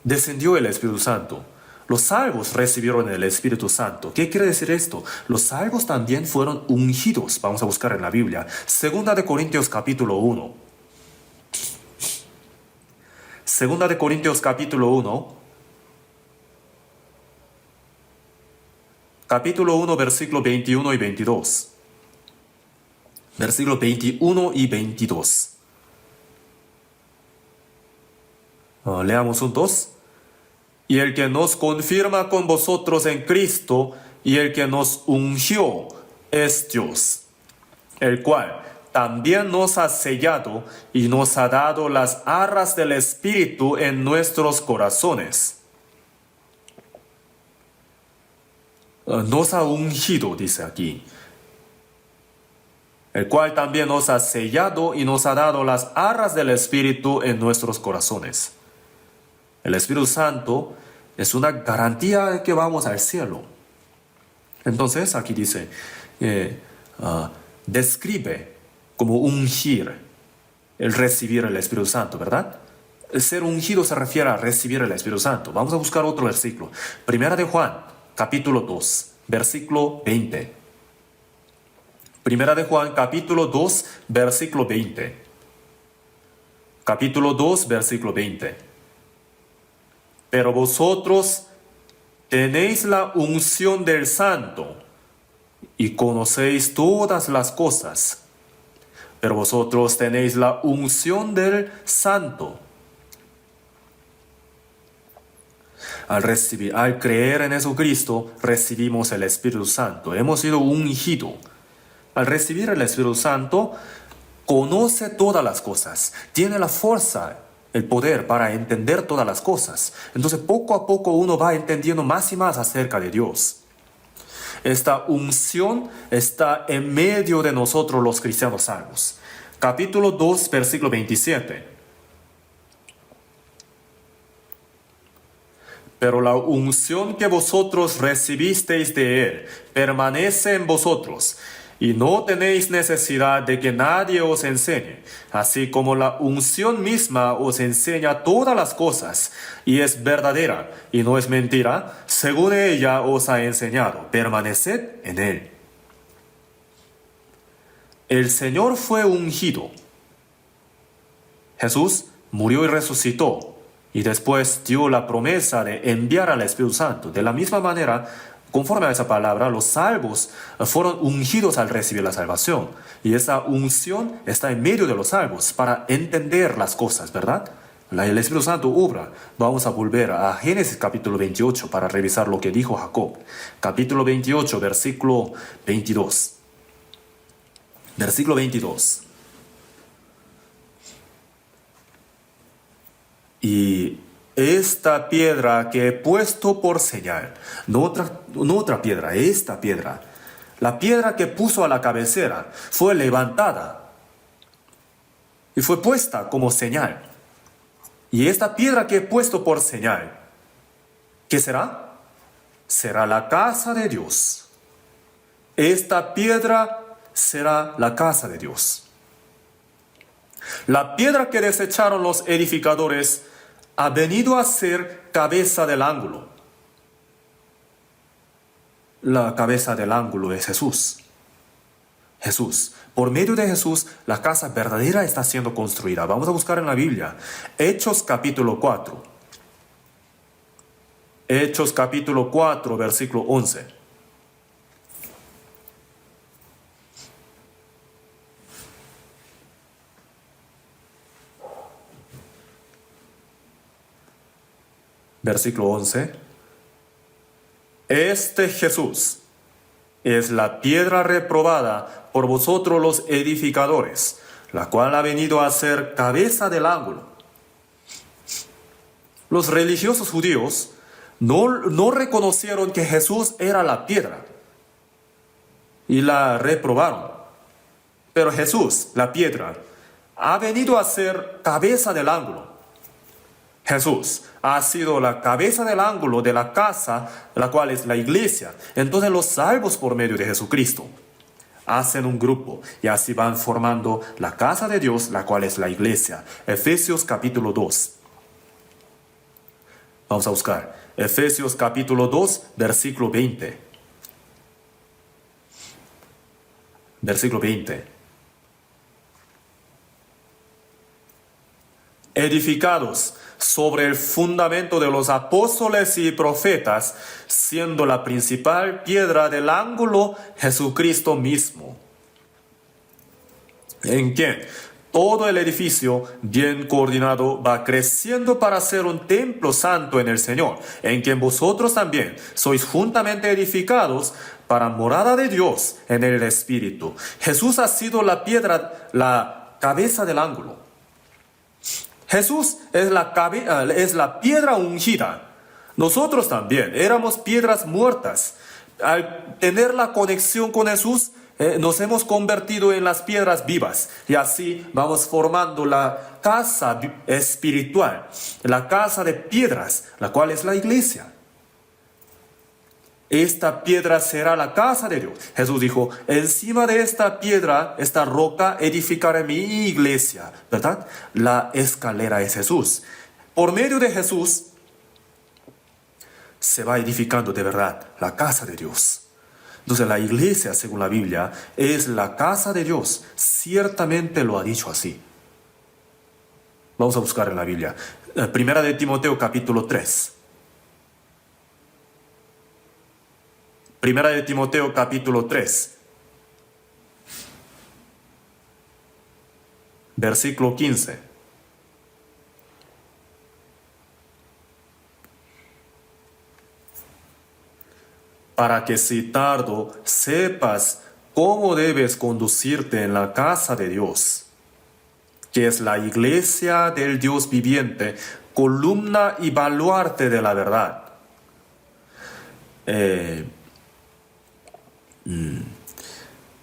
descendió el Espíritu Santo. Los salvos recibieron el Espíritu Santo. ¿Qué quiere decir esto? Los salvos también fueron ungidos. Vamos a buscar en la Biblia. Segunda de Corintios capítulo 1. Segunda de Corintios capítulo 1. Capítulo 1, versículo 21 y 22. Versículo 21 y 22. Leamos juntos. y el que nos confirma con vosotros en Cristo, y el que nos ungió es Dios, el cual también nos ha sellado y nos ha dado las arras del Espíritu en nuestros corazones. Nos ha ungido, dice aquí, el cual también nos ha sellado y nos ha dado las arras del Espíritu en nuestros corazones. El Espíritu Santo es una garantía de que vamos al cielo. Entonces, aquí dice, describe como ungir, el recibir el Espíritu Santo, ¿verdad? El ser ungido se refiere a recibir el Espíritu Santo. Vamos a buscar otro versículo. Primera de Juan, capítulo 2, versículo 20. Primera de Juan, capítulo 2, versículo 20. Capítulo 2, versículo 20. Pero vosotros tenéis la unción del Santo y conocéis todas las cosas. Pero vosotros tenéis la unción del Santo. Al creer en Jesucristo, recibimos el Espíritu Santo. Hemos sido ungidos. Al recibir el Espíritu Santo, conoce todas las cosas. Tiene la fuerza, el poder para entender todas las cosas. Entonces, poco a poco uno va entendiendo más y más acerca de Dios. Esta unción está en medio de nosotros los cristianos salvos. Capítulo 2, versículo 27. Pero la unción que vosotros recibisteis de Él permanece en vosotros, y no tenéis necesidad de que nadie os enseñe, así como la unción misma os enseña todas las cosas, y es verdadera, y no es mentira, según ella os ha enseñado. Permaneced en Él. El Señor fue ungido. Jesús murió y resucitó, y después dio la promesa de enviar al Espíritu Santo. De la misma manera, conforme a esa palabra, los salvos fueron ungidos al recibir la salvación. Y esa unción está en medio de los salvos para entender las cosas, ¿verdad? El Espíritu Santo obra. Vamos a volver a Génesis capítulo 28 para revisar lo que dijo Jacob. Capítulo 28, versículo 22. Versículo 22. Y esta piedra que he puesto por señal, no otra piedra, esta piedra, la piedra que puso a la cabecera, fue levantada y fue puesta como señal. Y esta piedra que he puesto por señal, ¿qué será? Será la casa de Dios. Esta piedra será la casa de Dios. La piedra que desecharon los edificadores ha venido a ser cabeza del ángulo. La cabeza del ángulo es Jesús. Jesús. Por medio de Jesús, la casa verdadera está siendo construida. Vamos a buscar en la Biblia. Hechos capítulo 4. Hechos capítulo 4, versículo 11. Versículo 11. Este Jesús es la piedra reprobada por vosotros los edificadores, la cual ha venido a ser cabeza del ángulo. Los religiosos judíos no reconocieron que Jesús era la piedra y la reprobaron. Pero Jesús, la piedra, ha venido a ser cabeza del ángulo. Jesús ha sido la cabeza del ángulo de la casa, la cual es la iglesia. Entonces los salvos por medio de Jesucristo hacen un grupo y así van formando la casa de Dios, la cual es la iglesia. Efesios capítulo 2. Vamos a buscar. Efesios capítulo 2, versículo 20. Versículo 20. Edificados sobre el fundamento de los apóstoles y profetas, siendo la principal piedra del ángulo Jesucristo mismo, en quien todo el edificio, bien coordinado, va creciendo para ser un templo santo en el Señor, en quien vosotros también sois juntamente edificados para morada de Dios en el Espíritu. Jesús ha sido la piedra, la cabeza del ángulo. Jesús es la piedra ungida. Nosotros también éramos piedras muertas. Al tener la conexión con Jesús, nos hemos convertido en las piedras vivas y así vamos formando la casa espiritual, la casa de piedras, la cual es la iglesia. Esta piedra será la casa de Dios. Jesús dijo, encima de esta piedra, esta roca, edificaré mi iglesia, ¿verdad? La escalera es Jesús. Por medio de Jesús se va edificando de verdad la casa de Dios. Entonces la iglesia, según la Biblia, es la casa de Dios. Ciertamente lo ha dicho así. Vamos a buscar en la Biblia. Primera de Timoteo capítulo 3. Primera de Timoteo capítulo 3. Versículo 15. Para que si tardo sepas cómo debes conducirte en la casa de Dios, que es la iglesia del Dios viviente, columna y baluarte de la verdad.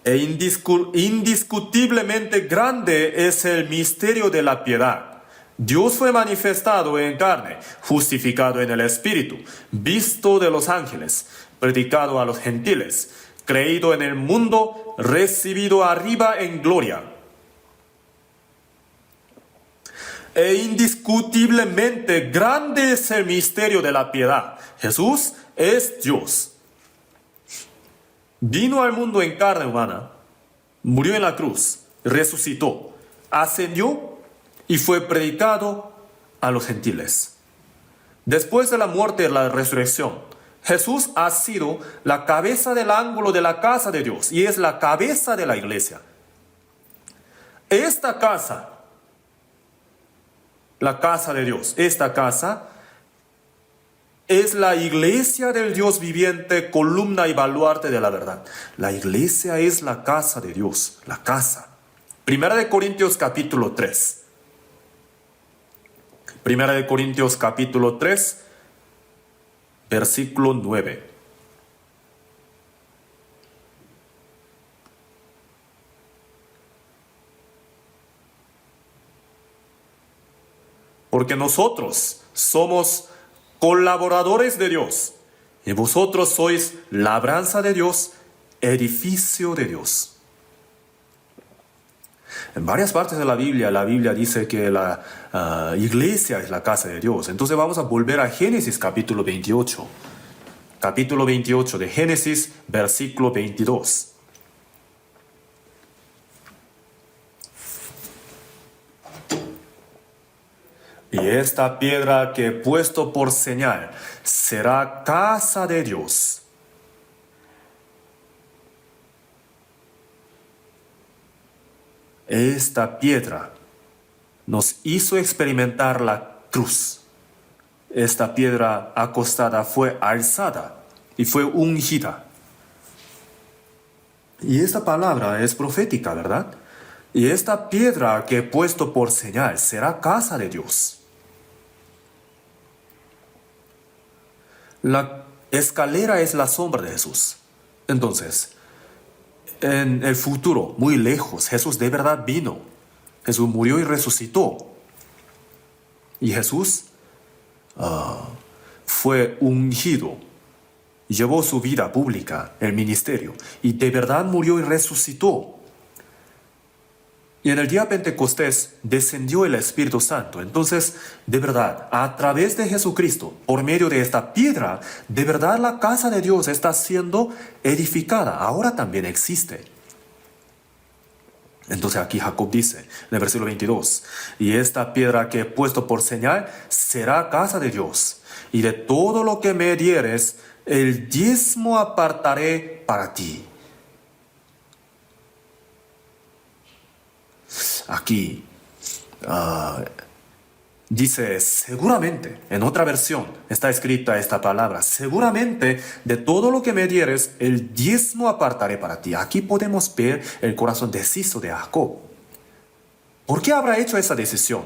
Indiscutiblemente grande es el misterio de la piedad. Dios fue manifestado en carne, justificado en el Espíritu, visto de los ángeles, predicado a los gentiles, creído en el mundo, recibido arriba en gloria. Indiscutiblemente grande es el misterio de la piedad. Jesús es Dios. Vino al mundo en carne humana, murió en la cruz, resucitó, ascendió y fue predicado a los gentiles. Después de la muerte y la resurrección, Jesús ha sido la cabeza del ángulo de la casa de Dios y es la cabeza de la iglesia. Esta casa, la casa de Dios, esta casa es la iglesia del Dios viviente, columna y baluarte de la verdad. La iglesia es la casa de Dios, la casa. Primera de Corintios capítulo 3. Primera de Corintios capítulo 3, versículo 9. Porque nosotros somos colaboradores de Dios, y vosotros sois labranza de Dios, edificio de Dios. En varias partes de la Biblia dice que la iglesia es la casa de Dios. Entonces vamos a volver a Génesis capítulo 28. Capítulo 28 de Génesis, versículo 22. Y esta piedra que he puesto por señal será casa de Dios. Esta piedra nos hizo experimentar la cruz. Esta piedra acostada fue alzada y fue ungida. Y esta palabra es profética, ¿verdad? Y esta piedra que he puesto por señal será casa de Dios. La escalera es la sombra de Jesús. Entonces, en el futuro, muy lejos, Jesús de verdad vino. Jesús murió y resucitó. Y Jesús fue ungido. Llevó su vida pública, el ministerio. Y de verdad murió y resucitó. Y en el día Pentecostés descendió el Espíritu Santo. Entonces, de verdad, a través de Jesucristo, por medio de esta piedra, de verdad la casa de Dios está siendo edificada. Ahora también existe. Entonces aquí Jacob dice, en el versículo 22, y esta piedra que he puesto por señal será casa de Dios. Y de todo lo que me dieres, el diezmo apartaré para ti. aquí dice seguramente, en otra versión está escrita esta palabra, seguramente de todo lo que me dieres, el diezmo apartaré para ti. Aquí podemos ver el corazón deshizo de Jacob. ¿Por qué habrá hecho esa decisión?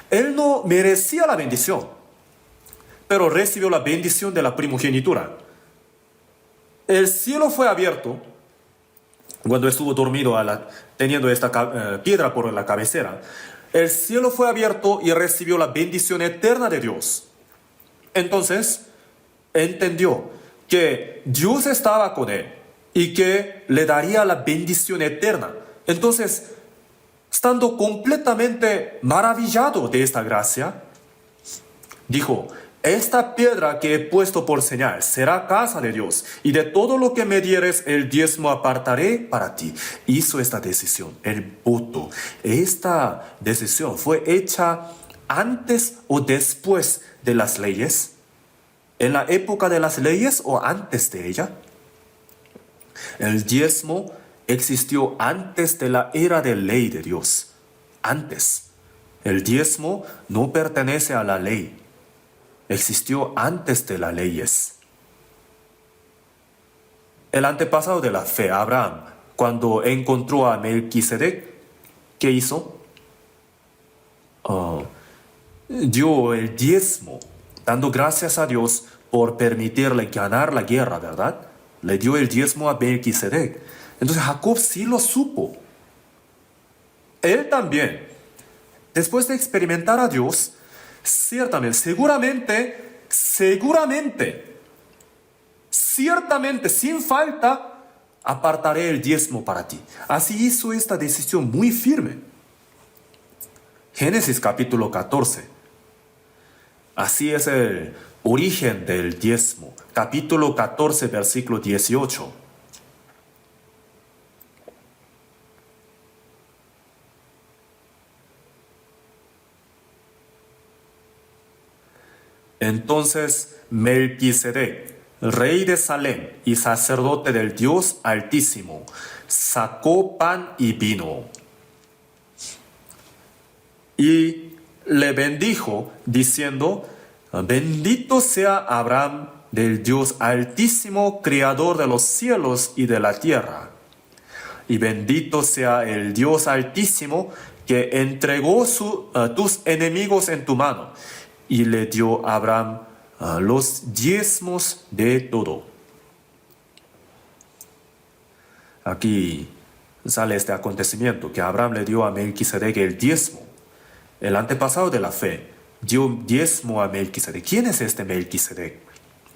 Él no merecía la bendición, pero recibió la bendición de la primogenitura. El cielo fue abierto cuando estuvo dormido teniendo esta piedra por la cabecera. El cielo fue abierto y recibió la bendición eterna de Dios. Entonces, entendió que Dios estaba con él y que le daría la bendición eterna. Entonces, estando completamente maravillado de esta gracia, dijo: esta piedra que he puesto por señal será casa de Dios, y de todo lo que me dieres el diezmo apartaré para ti. Hizo esta decisión, el voto. Esta decisión fue hecha antes o después de las leyes, en la época de las leyes o antes de ella. El diezmo existió antes de la era de ley de Dios. Antes. El diezmo no pertenece a la ley. Existió antes de las leyes. El antepasado de la fe, Abraham, cuando encontró a Melquisedec, ¿qué hizo? Dio el diezmo, dando gracias a Dios por permitirle ganar la guerra, ¿verdad? Le dio el diezmo a Melquisedec. Entonces Jacob sí lo supo. Él también, después de experimentar a Dios, ciertamente, ciertamente, sin falta, apartaré el diezmo para ti. Así hizo esta decisión muy firme. Génesis capítulo 14. Así es el origen del diezmo. Capítulo 14, versículo 18. Entonces Melquisedec, rey de Salem y sacerdote del Dios Altísimo, sacó pan y vino y le bendijo, diciendo: bendito sea Abraham del Dios Altísimo, creador de los cielos y de la tierra. Y bendito sea el Dios Altísimo, que entregó tus enemigos en tu mano. Y le dio a Abraham los diezmos de todo. Aquí sale este acontecimiento, que Abraham le dio a Melquisedec el diezmo. El antepasado de la fe dio diezmo a Melquisedec. ¿Quién es este Melquisedec?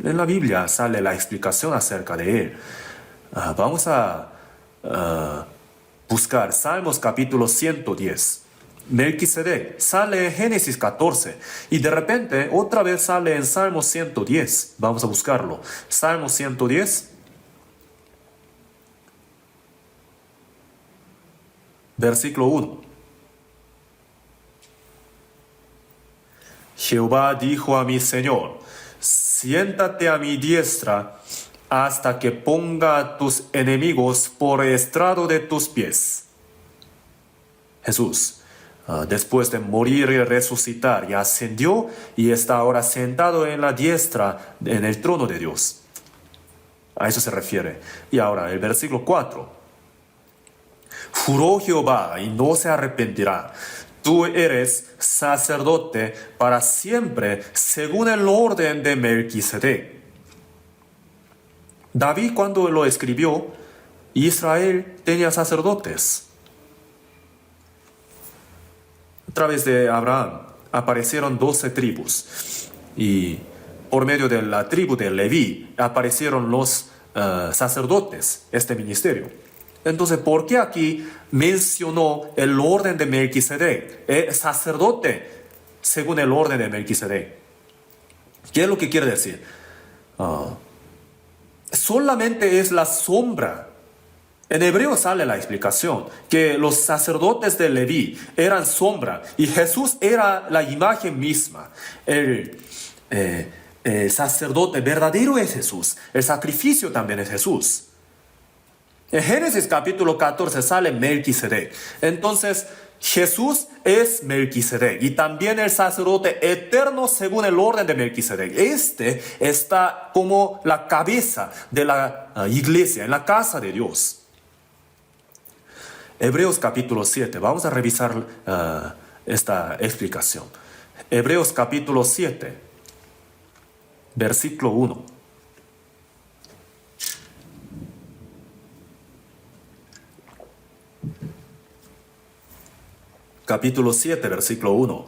En la Biblia sale la explicación acerca de él. Vamos a buscar Salmos capítulo 110. Melquisedec sale en Génesis 14 y de repente otra vez sale en Salmo 110. Vamos a buscarlo. Salmo 110, versículo 1. Jehová dijo a mi Señor: siéntate a mi diestra hasta que ponga a tus enemigos por estrado de tus pies. Jesús, después de morir y resucitar, y ascendió y está ahora sentado en la diestra en el trono de Dios. A eso se refiere. Y ahora el versículo 4. Juró Jehová y no se arrepentirá: tú eres sacerdote para siempre, según el orden de Melquisedec. David, cuando lo escribió, Israel tenía sacerdotes. A través de Abraham aparecieron 12 tribus y por medio de la tribu de Leví aparecieron los sacerdotes, este ministerio. Entonces, ¿por qué aquí mencionó el orden de Melquisedec? Sacerdote según el orden de Melquisedec. ¿Qué es lo que quiere decir? Solamente es la sombra. En hebreo sale la explicación que los sacerdotes de Leví eran sombra y Jesús era la imagen misma. El sacerdote verdadero es Jesús. El sacrificio también es Jesús. En Génesis capítulo 14 sale Melquisedec. Entonces, Jesús es Melquisedec y también el sacerdote eterno según el orden de Melquisedec. Este está como la cabeza de la iglesia, en la casa de Dios. Hebreos capítulo 7, vamos a revisar esta explicación. Hebreos capítulo 7, versículo 1. Capítulo 7, versículo 1.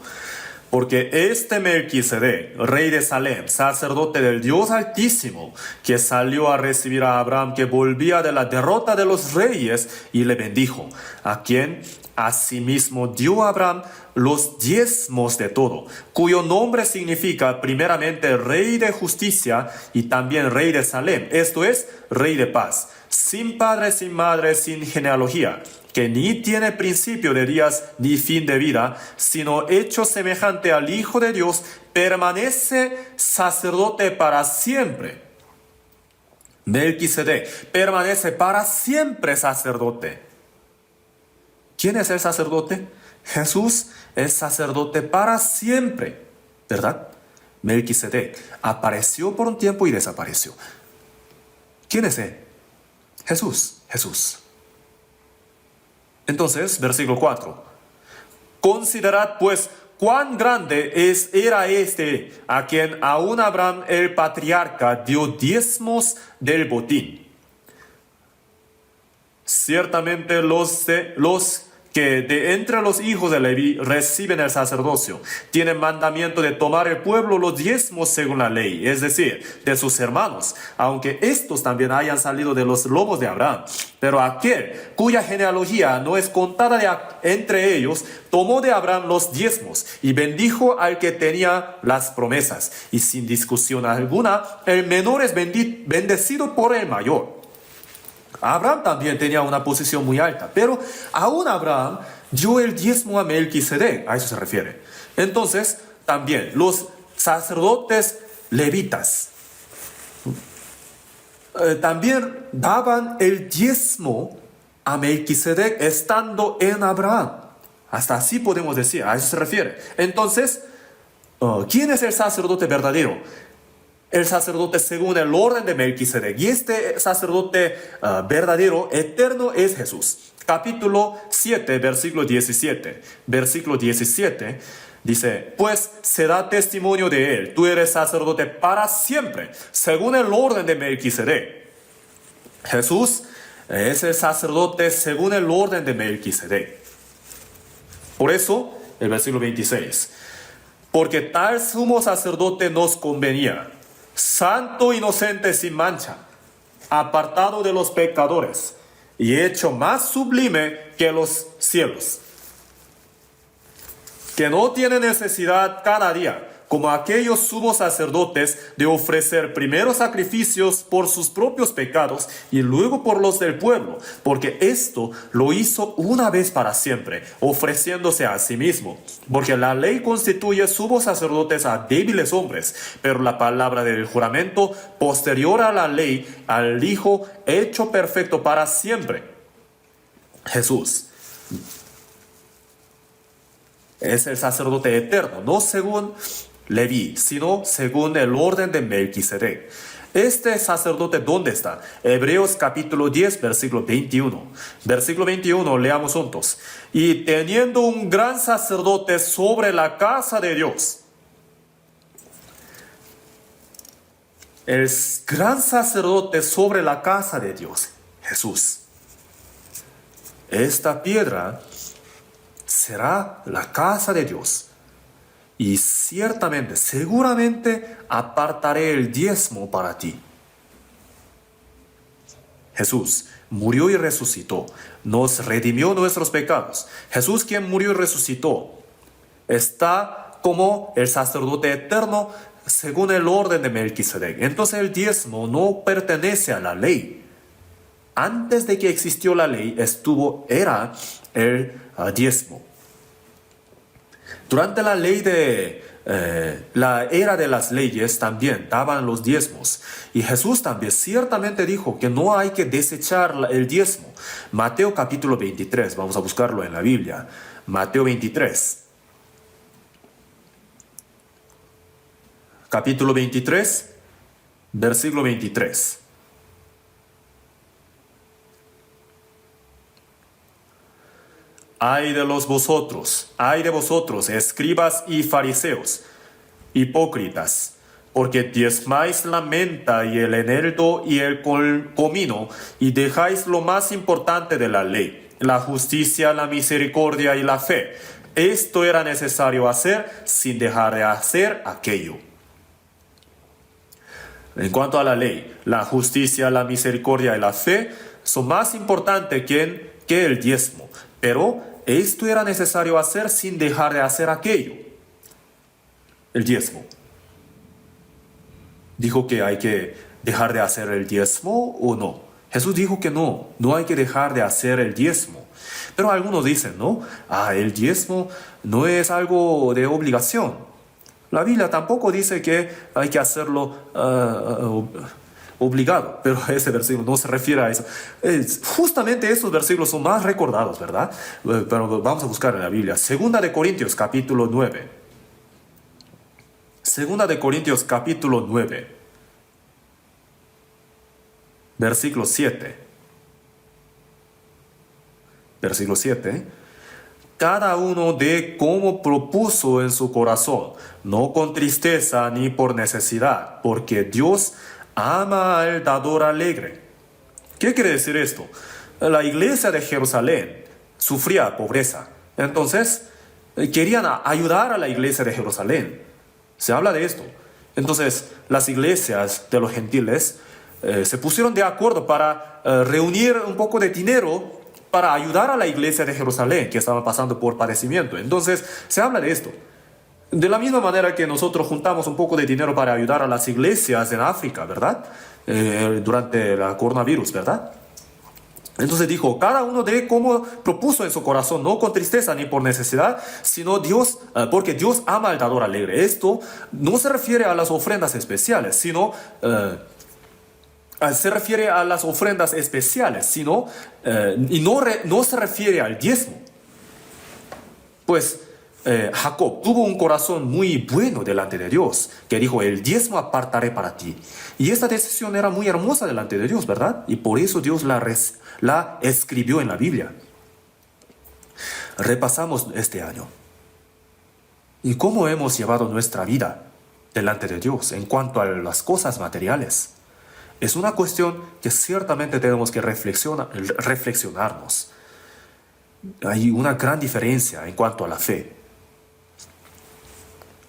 Porque este Melquisedec, rey de Salem, sacerdote del Dios Altísimo, que salió a recibir a Abraham, que volvía de la derrota de los reyes, y le bendijo, a quien asimismo dio a Abraham los diezmos de todo, cuyo nombre significa primeramente rey de justicia y también rey de Salem, esto es, rey de paz, sin padre, sin madre, sin genealogía, que ni tiene principio de días ni fin de vida, sino hecho semejante al Hijo de Dios, permanece sacerdote para siempre. Melquisedec permanece para siempre sacerdote. ¿Quién es el sacerdote? Jesús es sacerdote para siempre, ¿verdad? Melquisedec apareció por un tiempo y desapareció. ¿Quién es él? Jesús. Entonces, versículo 4. Considerad pues cuán grande era este a quien aún Abraham el patriarca dio diezmos del botín. Ciertamente los que de entre los hijos de Leví reciben el sacerdocio tienen mandamiento de tomar el pueblo los diezmos según la ley, es decir, de sus hermanos, aunque estos también hayan salido de los lomos de Abraham. Pero aquel cuya genealogía no es contada entre ellos, tomó de Abraham los diezmos y bendijo al que tenía las promesas. Y sin discusión alguna, el menor es bendecido por el mayor. Abraham también tenía una posición muy alta, pero aún Abraham dio el diezmo a Melquisedec, a eso se refiere. Entonces, también los sacerdotes levitas también daban el diezmo a Melquisedec estando en Abraham. Hasta así podemos decir, a eso se refiere. Entonces, ¿quién es el sacerdote verdadero? El sacerdote según el orden de Melquisedec. Y este sacerdote verdadero, eterno, es Jesús. Capítulo 7, versículo 17. Versículo 17 dice, pues se da testimonio de él. Tú eres sacerdote para siempre, según el orden de Melquisedec. Jesús es el sacerdote según el orden de Melquisedec. Por eso, el versículo 26. Porque tal sumo sacerdote nos convenía, santo, inocente, sin mancha, apartado de los pecadores y hecho más sublime que los cielos, que no tiene necesidad cada día, como aquellos sumos sacerdotes, de ofrecer primero sacrificios por sus propios pecados y luego por los del pueblo, porque esto lo hizo una vez para siempre, ofreciéndose a sí mismo. Porque la ley constituye sumos sacerdotes a débiles hombres, pero la palabra del juramento posterior a la ley, al Hijo hecho perfecto para siempre. Jesús es el sacerdote eterno, no según Leví, sino según el orden de Melquisedec. Este sacerdote, ¿dónde está? Hebreos capítulo 10, versículo 21. Versículo 21, leamos juntos. Y teniendo un gran sacerdote sobre la casa de Dios. El gran sacerdote sobre la casa de Dios, Jesús. Esta piedra será la casa de Dios. Y ciertamente, seguramente apartaré el diezmo para ti. Jesús murió y resucitó. Nos redimió nuestros pecados. Jesús, quien murió y resucitó, está como el sacerdote eterno según el orden de Melquisedec. Entonces el diezmo no pertenece a la ley. Antes de que existió la ley, era el diezmo. Durante la ley la era de las leyes también daban los diezmos. Y Jesús también ciertamente dijo que no hay que desechar el diezmo. Mateo capítulo 23, vamos a buscarlo en la Biblia. Mateo 23. Capítulo 23, versículo 23. Ay de vosotros, escribas y fariseos, hipócritas, porque diezmáis la menta y el eneldo y el comino, y dejáis lo más importante de la ley, la justicia, la misericordia y la fe. Esto era necesario hacer sin dejar de hacer aquello. En cuanto a la ley, la justicia, la misericordia y la fe son más importantes que el diezmo, pero esto era necesario hacer sin dejar de hacer aquello. El diezmo. ¿Dijo que hay que dejar de hacer el diezmo o no? Jesús dijo que no hay que dejar de hacer el diezmo. Pero algunos dicen, ¿no? El diezmo no es algo de obligación. La Biblia tampoco dice que hay que hacerlo obligado, pero ese versículo no se refiere a eso. Justamente estos versículos son más recordados, ¿verdad? Pero vamos a buscar en la Biblia. Segunda de Corintios, capítulo 9. Segunda de Corintios, capítulo 9. Versículo 7. Versículo 7. Cada uno dé como propuso en su corazón, no con tristeza ni por necesidad, porque Dios ama al dador alegre. ¿Qué quiere decir esto? La iglesia de Jerusalén sufría pobreza. Entonces, querían ayudar a la iglesia de Jerusalén. Se habla de esto. Entonces, las iglesias de los gentiles se pusieron de acuerdo para reunir un poco de dinero para ayudar a la iglesia de Jerusalén, que estaba pasando por padecimiento. Entonces, se habla de esto. De la misma manera que nosotros juntamos un poco de dinero para ayudar a las iglesias en África, ¿verdad? Durante el coronavirus, ¿verdad? Entonces dijo, cada uno dé como propuso en su corazón, no con tristeza ni por necesidad, sino Dios, porque Dios ama al dador alegre. Esto no se refiere a las ofrendas especiales, sino se refiere a las ofrendas especiales, sino y no se refiere al diezmo. Pues Jacob tuvo un corazón muy bueno delante de Dios, que dijo, el diezmo apartaré para ti. Y esta decisión era muy hermosa delante de Dios, ¿verdad? Y por eso Dios la escribió en la Biblia. Repasamos este año. ¿Y cómo hemos llevado nuestra vida delante de Dios en cuanto a las cosas materiales? Es una cuestión que ciertamente tenemos que reflexionarnos. Hay una gran diferencia en cuanto a la fe.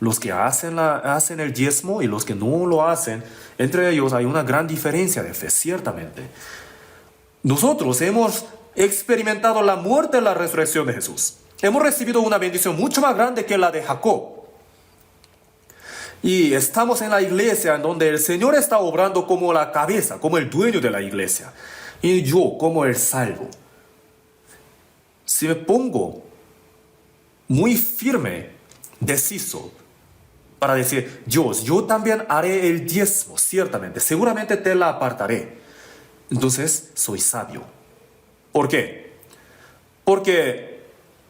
Los que hacen el diezmo y los que no lo hacen, entre ellos hay una gran diferencia de fe, ciertamente. Nosotros hemos experimentado la muerte y la resurrección de Jesús. Hemos recibido una bendición mucho más grande que la de Jacob. Y estamos en la iglesia en donde el Señor está obrando como la cabeza, como el dueño de la iglesia. Y yo como el salvo. Si me pongo muy firme, deciso, para decir, Dios, yo también haré el diezmo, ciertamente, seguramente te la apartaré. Entonces, soy sabio. ¿Por qué? Porque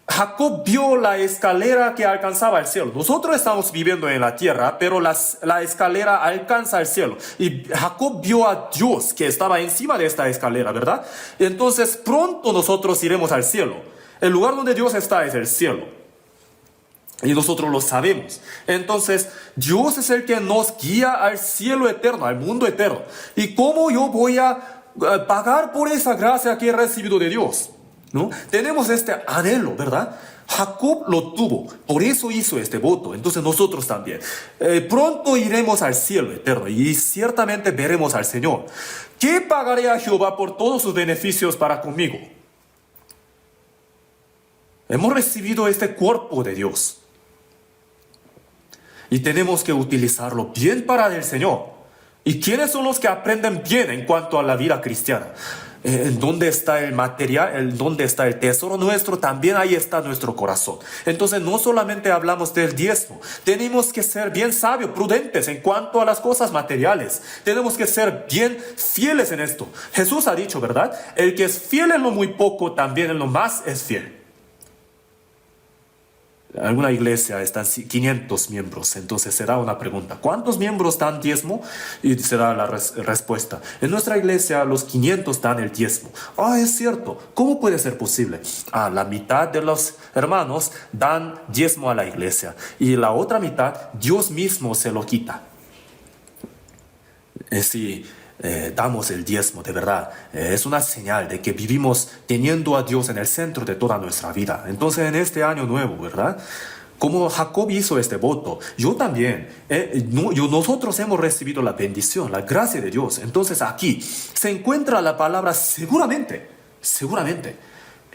Jacob vio la escalera que alcanzaba el cielo. Nosotros estamos viviendo en la tierra, pero la escalera alcanza el cielo. Y Jacob vio a Dios que estaba encima de esta escalera, ¿verdad? Entonces, pronto nosotros iremos al cielo. El lugar donde Dios está es el cielo. Y nosotros lo sabemos. Entonces, Dios es el que nos guía al cielo eterno, al mundo eterno. ¿Y cómo yo voy a pagar por esa gracia que he recibido de Dios? ¿No? Tenemos este anhelo, ¿verdad? Jacob lo tuvo, por eso hizo este voto. Entonces nosotros también. Pronto iremos al cielo eterno y ciertamente veremos al Señor. ¿Qué pagaré a Jehová por todos sus beneficios para conmigo? Hemos recibido este cuerpo de Dios. Y tenemos que utilizarlo bien para el Señor. ¿Y quiénes son los que aprenden bien en cuanto a la vida cristiana? En dónde está el material, en dónde está el tesoro nuestro, también ahí está nuestro corazón. Entonces no solamente hablamos del diezmo, tenemos que ser bien sabios, prudentes en cuanto a las cosas materiales. Tenemos que ser bien fieles en esto. Jesús ha dicho, ¿verdad? El que es fiel en lo muy poco, también en lo más es fiel. alguna iglesia están 500 miembros, entonces será una pregunta, ¿cuántos miembros dan diezmo? Y será la respuesta, en nuestra iglesia los 500 dan el diezmo. Ah, es cierto, ¿cómo puede ser posible? Ah, la mitad de los hermanos dan diezmo a la iglesia y la otra mitad Dios mismo se lo quita. Si damos el diezmo de verdad, es una señal de que vivimos teniendo a Dios en el centro de toda nuestra vida. Entonces en este año nuevo, ¿verdad? Como Jacob hizo este voto, yo también, nosotros hemos recibido la bendición, la gracia de Dios. Entonces aquí se encuentra la palabra seguramente, seguramente.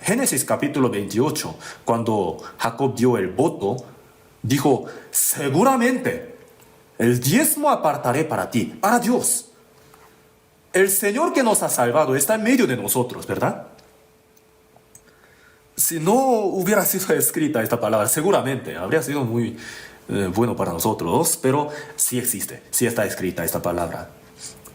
Génesis capítulo 28, cuando Jacob dio el voto, dijo, seguramente el diezmo apartaré para ti, para Dios. El Señor que nos ha salvado está en medio de nosotros, ¿verdad? Si no hubiera sido escrita esta palabra, seguramente habría sido muy bueno para nosotros, pero sí existe, sí está escrita esta palabra.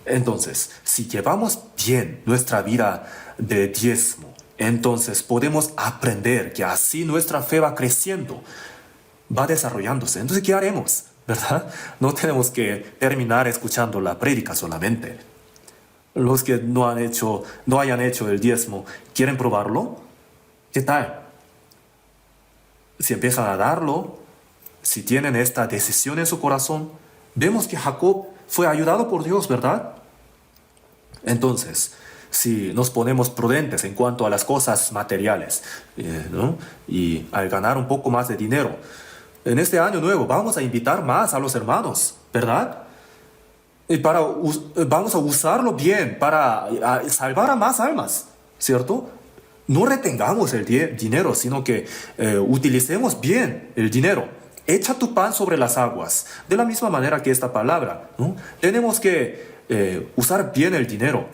Entonces, si llevamos bien nuestra vida de diezmo, entonces podemos aprender que así nuestra fe va creciendo, va desarrollándose. Entonces, ¿qué haremos? ¿Verdad? No tenemos que terminar escuchando la prédica solamente. Los que no hayan hecho el diezmo, ¿quieren probarlo? ¿Qué tal? Si empiezan a darlo, si tienen esta decisión en su corazón, vemos que Jacob fue ayudado por Dios, ¿verdad? Entonces, si nos ponemos prudentes en cuanto a las cosas materiales, ¿no? Y al ganar un poco más de dinero, en este año nuevo vamos a invitar más a los hermanos, ¿verdad? Y vamos a usarlo bien para salvar a más almas, ¿cierto? No retengamos el dinero, sino que utilicemos bien el dinero. Echa tu pan sobre las aguas. De la misma manera que esta palabra, ¿no? Tenemos que usar bien el dinero.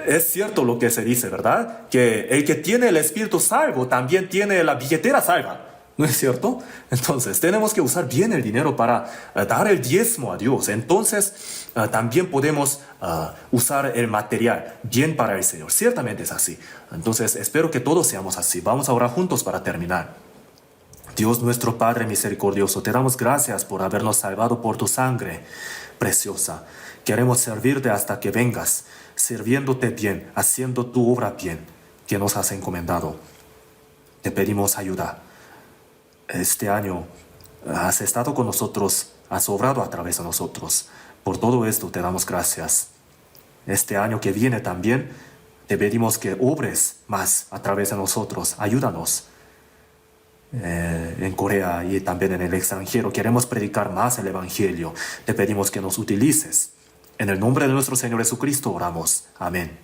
Es cierto lo que se dice, ¿verdad? Que el que tiene el espíritu salvo también tiene la billetera salva. ¿No es cierto? Entonces, tenemos que usar bien el dinero para dar el diezmo a Dios. Entonces, también podemos usar el material bien para el Señor. Ciertamente es así. Entonces, espero que todos seamos así. Vamos a orar juntos para terminar. Dios nuestro Padre misericordioso, te damos gracias por habernos salvado por tu sangre preciosa. Queremos servirte hasta que vengas, sirviéndote bien, haciendo tu obra bien que nos has encomendado. Te pedimos ayuda. Este año has estado con nosotros, has obrado a través de nosotros. Por todo esto te damos gracias. Este año que viene también te pedimos que obres más a través de nosotros. Ayúdanos. En Corea y también en el extranjero queremos predicar más el Evangelio. Te pedimos que nos utilices. En el nombre de nuestro Señor Jesucristo oramos. Amén.